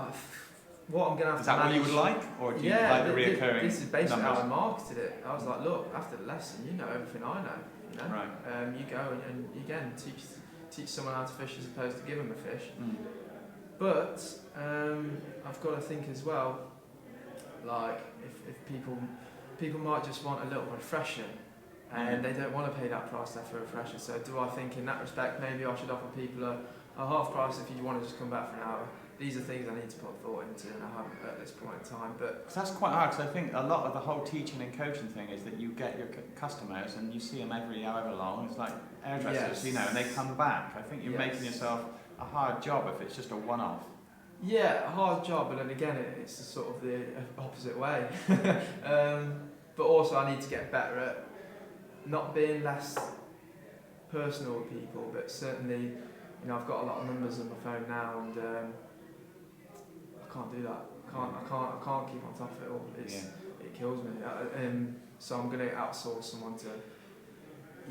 A: What I'm going to have
B: Is
A: to
B: that
A: manage...
B: what you would like? Or do you like the reoccurring
A: This is basically
B: numbers?
A: how I marketed it. I was like, look, after the lesson, you know everything I know. You know?
B: Right.
A: You go and again, teach someone how to fish as opposed to give them a fish.
B: Mm.
A: But I've got to think as well, like, if people might just want a little refresher, and they don't want to pay that price there for a refresher. So do I think in that respect maybe I should offer people a half price if you want to just come back for an hour? These are things I need to put thought into, and I haven't at this point in time. But
B: that's quite hard because I think a lot of the whole teaching and coaching thing is that you get your customers and you see them every however long. It's like hairdressers, you know, and they come back. I think you're making yourself a hard job if it's just a one-off.
A: Yeah, a hard job, but then again, it's sort of the opposite way. But also I need to get better at not being less personal with people, but certainly, you know, I've got a lot of numbers on my phone now, and I can't do that. I can't keep on top of it all. It kills me. So I'm going to outsource someone to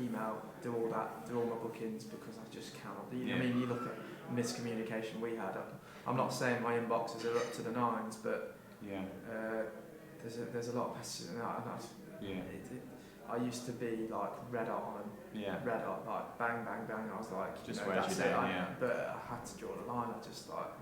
A: email, do all my bookings because I just cannot. I mean, you look at miscommunication we had. I'm not saying my inboxes are up to the nines, but there's a lot of messages. I used to be like red hot on them. Red hot, like bang, bang, bang. I was like,
B: just
A: that's it. But I had to draw the line. I just like.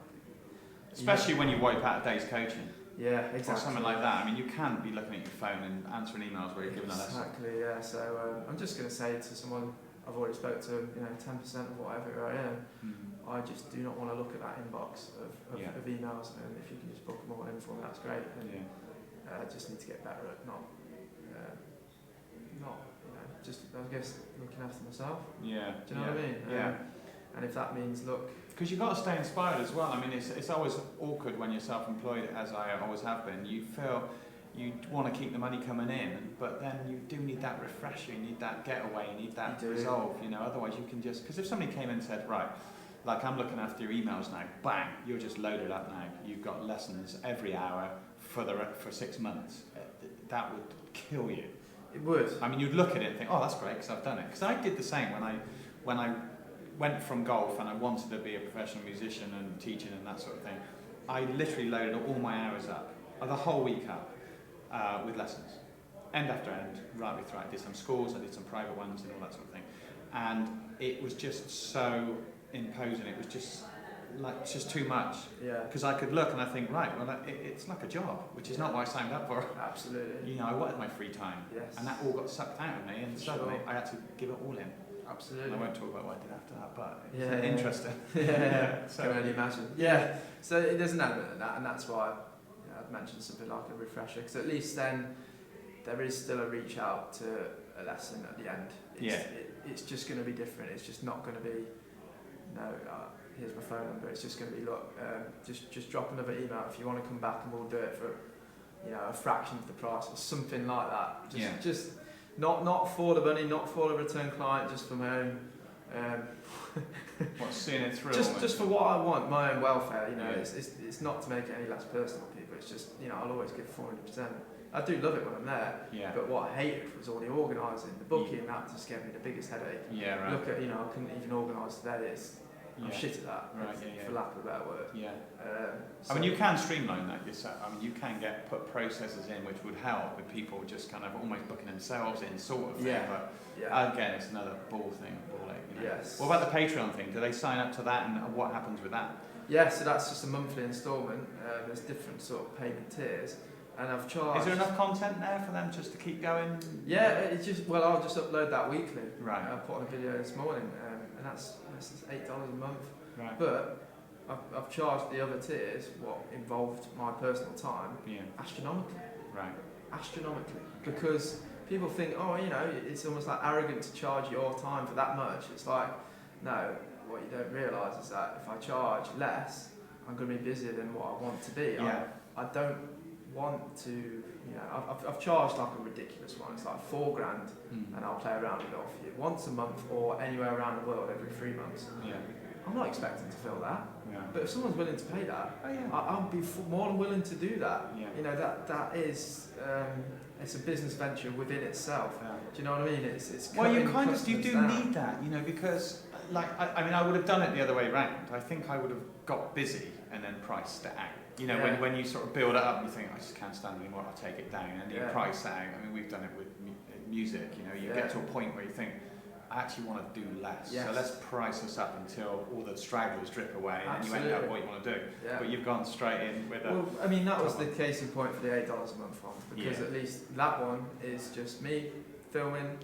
B: Especially when you wipe out a day's coaching.
A: Yeah, exactly.
B: Or something like that. I mean, you can't be looking at your phone and answering emails where you're giving a lesson.
A: Exactly, yeah. So I'm just going to say to someone I've already spoke to, 10% of whatever I earn. I just do not want to look at that inbox of emails, and if you can just book them all in for me, that's great. And I just need to get better at not, just I guess looking after myself. Yeah. Do you know what I mean?
B: Yeah.
A: And if that means
B: because you've got to stay inspired as well. I mean, it's always awkward when you're self-employed, as I always have been. You feel you want to keep the money coming in, but then you do need that refresher, you need that getaway, you need that resolve. Otherwise you can just because if somebody came in and said, right, like I'm looking after your emails now, bang, you're just loaded up now. You've got lessons every hour for 6 months. That would kill you.
A: It would.
B: I mean, you'd look at it and think, oh, that's great because I've done it. Because I did the same when I went from golf and I wanted to be a professional musician and teaching and that sort of thing. I literally loaded all my hours up, the whole week up, with lessons, end after end, right through. I did some schools, I did some private ones and all that sort of thing. and it was just so imposing. It was just too much.
A: Yeah.
B: Because I could look and I think, right, well, it's like a job, which is not what I signed up for.
A: Absolutely.
B: You know, I wanted my free time.
A: Yes.
B: And that all got sucked out of me, and suddenly I had to give it all in.
A: Absolutely.
B: And I won't talk about what I did after that, but
A: it's
B: interesting.
A: Yeah.
B: So,
A: can only imagine. Yeah. So there's an element of that, and that's why I've mentioned something like a refresher, because at least then there is still a reach out to a lesson at the end. It's just going to be different. It's just not going to be, here's my phone number. It's just going to be, look, just drop another email if you want to come back, and we'll do it for, a fraction of the price or something like that. Just not for the money, not for the return client, just for my own.
B: What's seeing it through?
A: Just for what I want, my own welfare. It's not to make it any less personal to people. It's just, I'll always give 400%. I do love it when I'm there.
B: Yeah.
A: But what I hated was all the organising, the booking. That just gave me the biggest headache.
B: Yeah, right.
A: Look at, I couldn't even organise today. I'm shit at that, for lack of a better word.
B: Yeah.
A: So
B: I mean, you can streamline that yourself. I mean, you can put processes in which would help with people just kind of almost booking themselves in, sort of thing.
A: Yeah.
B: But again, it's another ball thing.
A: Yes.
B: What about the Patreon thing? Do they sign up to that, and what happens with that?
A: Yeah, so that's just a monthly instalment. There's different sort of payment tiers, and I've charged.
B: Is there enough content there for them just to keep going?
A: Yeah, I'll just upload that weekly.
B: Right.
A: I put on a video this morning, and that's $8 a month.
B: Right.
A: But I've charged the other tiers, what involved my personal time, astronomically.
B: Right.
A: Astronomically, because people think, it's almost like arrogant to charge your time for that much. It's like, no, what you don't realise is that if I charge less, I'm going to be busier than what I want to be.
B: Yeah.
A: I don't want to, I've charged like a ridiculous one. It's like $4,000, and I'll play around with it off you once a month or anywhere around the world every 3 months.
B: Yeah.
A: I'm not expecting to fill that.
B: Yeah.
A: But if someone's willing to pay that, I'll be more than willing to do that.
B: Yeah.
A: That is, it's a business venture within itself.
B: Yeah.
A: Do you know what I mean? It's
B: well, you do need that, because I would have done it the other way round. I think I would have got busy and then priced it out. When you sort of build it up, you think, I just can't stand it anymore, I'll take it down, and you price it out. I mean, we've done it with music. You get to a point where you think, I actually want to do less.
A: Yes.
B: So let's price this up until all the stragglers drip away, and then you end up what you want to do.
A: Yeah.
B: But you've gone straight in with a...
A: Well, I mean, that was the case in point for the $8 a month one, because at least that one is just me filming,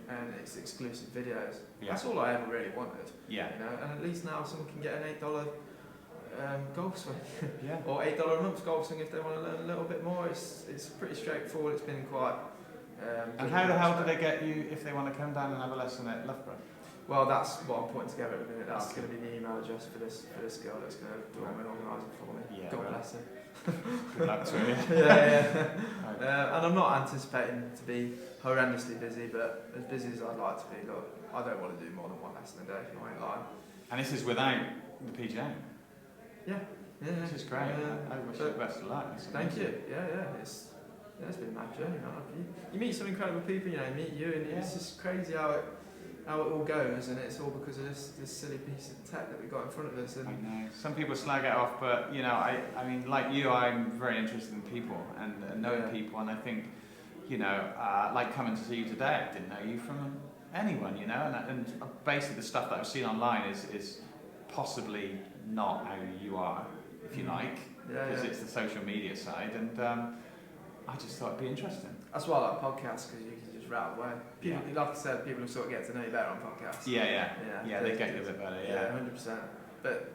A: and it's exclusive videos.
B: Yeah.
A: That's all I ever really wanted.
B: Yeah.
A: And at least now someone can get an $8 golf swing, or $8 a month golf swing if they want to learn a little bit more. It's pretty straightforward. It's been quite.
B: And how the hell do they get you if they want to come down and have a lesson at Loughborough?
A: Well, that's what I'm putting together at the minute. That's going to be the email address for this girl that's going to do all my organising for me.
B: Yeah,
A: God bless her.
B: Good luck to her.
A: And I'm not anticipating to be horrendously busy, but as busy as I'd like to be. Look, I don't want to do more than one lesson a day, if you ain't lying.
B: And this is without the PGA?
A: Yeah.
B: This is great. I wish you the best of luck.
A: Thank you. It's been a mad journey, man. You meet some incredible people, meet you, and it's just crazy how it all goes, and it's all because of this silly piece of tech that we got in front of us. And
B: I know. Some people slag it off, but I mean, like you, I'm very interested in people and knowing people, and I think, like coming to see you today, I didn't know you from anyone, and basically the stuff that I've seen online is possibly not how you are, if you like, because it's the social media side, and I just thought it'd be interesting.
A: That's why I like podcasts, because you can just rattle away. People, like I said, people who sort of get to know you better on podcasts.
B: Yeah, they get you a bit better. Yeah,
A: 100%. But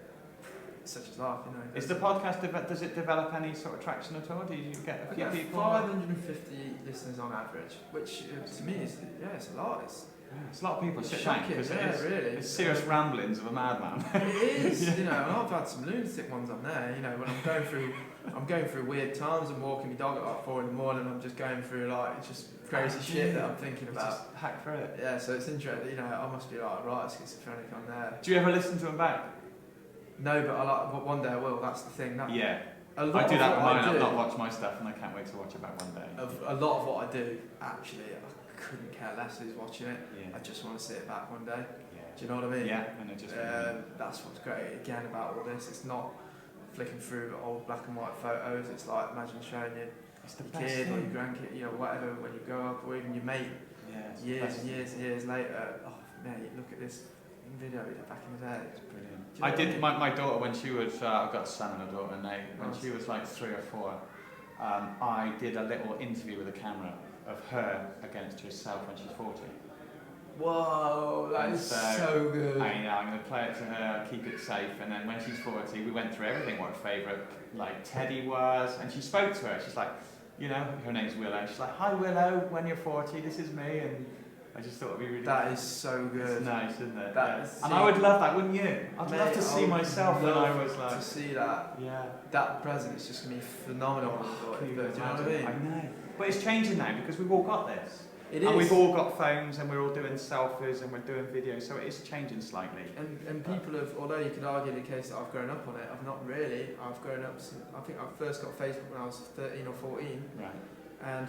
A: such as life,
B: Is the podcast does it develop any sort of traction at all? Do you get a few people?
A: 550 listeners on average, which to me is it's a lot.
B: It's a lot of people sit down because it's serious ramblings of a madman.
A: It is, and I've had some lunatic ones on there. When I'm going through weird times. I'm walking my dog at like 4 a.m. I'm just going through just crazy shit that I'm thinking about.
B: Just hack through it.
A: Yeah, so it's interesting. I must be right schizophrenic on there.
B: Do you ever listen to them back?
A: No, but one day I will. That's the thing.
B: I do that with mine. I've not watched my stuff, and I can't wait to watch it back one day.
A: A lot of what I do, actually, I couldn't care less who's watching it.
B: Yeah.
A: I just want to see it back one day.
B: Yeah.
A: Do you know what I mean?
B: Yeah, and it just.
A: That's what's great again about all this. It's not flicking through old black and white photos. It's like imagine showing you your kid or your grandkid, whatever, when you grow up, or even your mate.
B: Yeah,
A: years and years later. Oh mate, look at this video we did back in the day.
B: It's brilliant.
A: I did
B: my daughter when she was, I've got a son and a daughter, and when she was like 3 or 4, I did a little interview with a camera of her against herself when she's 40.
A: Whoa, that is so good.
B: I know, I'm going to play it to her, keep it safe, and then when she's 40, we went through everything, what her favourite like teddy was, and she spoke to her, she's like, you know, her name's Willow, she's like, hi Willow, when you're 40, this is me, and I just thought it'd be really
A: That is so good.
B: It's nice, isn't it?
A: And
B: I would love that, wouldn't you? I'd
A: mate,
B: love to see myself when I was like...
A: to see that.
B: Yeah.
A: That present is just going to be phenomenal. Do you know what I mean?
B: I know. But it's changing now because we've all got this.
A: It is.
B: And we've all got phones and we're all doing selfies and we're doing videos, so it is changing slightly.
A: And people have, although you could argue the case that I've grown up on it, I've not really. I've grown up since, I think I first got Facebook when I was 13 or 14.
B: Right.
A: And,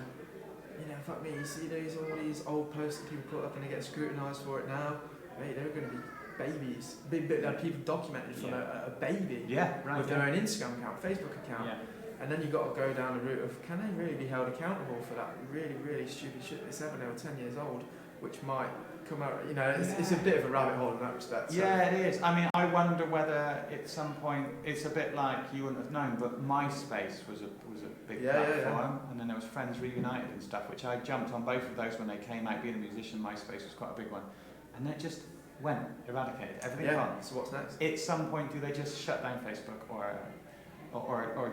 A: you know, fuck me, you see all these old posts that people put up and they get scrutinised for it now. Mate, they're going to be babies. People documented from a baby with their own Instagram account, Facebook account.
B: Yeah.
A: And then you've got to go down the route of, can they really be held accountable for that really, really stupid shit they said when they were 10 years old, which might come out, you know, it's a bit of a rabbit hole in that respect. So.
B: Yeah, it is. I mean, I wonder whether at some point, it's a bit like, you wouldn't have known, but MySpace was a big platform, and then there was Friends Reunited and stuff, which I jumped on both of those when they came out. Being a musician, MySpace was quite a big one. And then it just went, eradicated, everything's gone.
A: So what's next?
B: At some point, do they just shut down Facebook or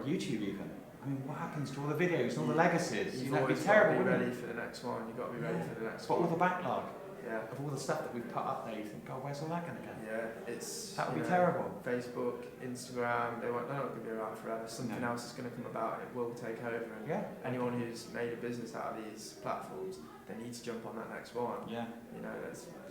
B: YouTube even? I mean, what happens to all the videos and all the legacies?
A: You've always got to be ready for the next one. You've got to be ready for the next one.
B: But all the backlog
A: of
B: all the stuff that we've put up there, you think, God, where's all that going to go?
A: Yeah, it's...
B: That would be terrible.
A: Facebook, Instagram, they're not going to be around forever. Something else is going to come about and it will take over. And anyone who's made a business out of these platforms, they need to jump on that next one.
B: Yeah.
A: You know,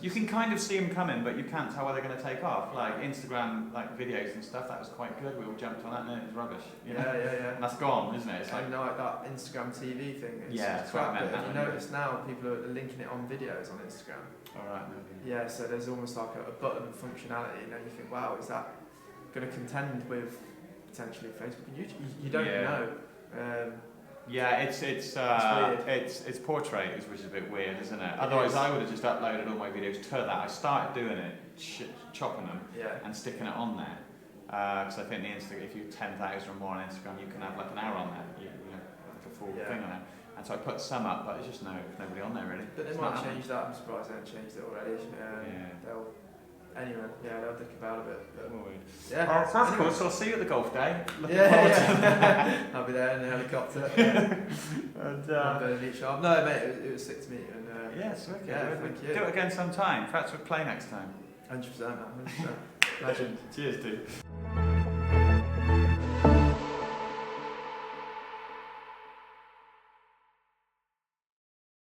B: you can kind of see them coming, but you can't tell where they're going to take off. Like Instagram, like videos and stuff, that was quite good. We all jumped on that and then it was rubbish. You know?
A: Yeah.
B: And that's gone, isn't it? It's
A: like that Instagram TV thing.
B: It's
A: crap. But if you notice now, people are linking it on videos on Instagram.
B: All right.
A: Yeah, so there's almost like a button functionality, and then you think, wow, is that going to contend with potentially Facebook and YouTube? You don't know.
B: It's portrait, which is a bit weird, isn't it? Otherwise, I would have just uploaded all my videos to that. I started doing it, chopping them, and sticking it on there. Because I think if you're 10,000 or more on Instagram, you can have like an hour on there, you know, like a full thing on it. And so I put some up, but it's just nobody on there really.
A: But they might change that. I'm surprised they haven't changed it already. They'll think about it a bit.
B: Yeah. That's cool. So I'll see you at the golf day. Looking
A: forward to that. I'll be there in the helicopter. No, mate, it was sick to meet you. And,
B: yes, okay.
A: Thank you.
B: Do it again sometime. Perhaps we'll play next time.
A: 100%, man. 100%. Legend.
B: Cheers, dude.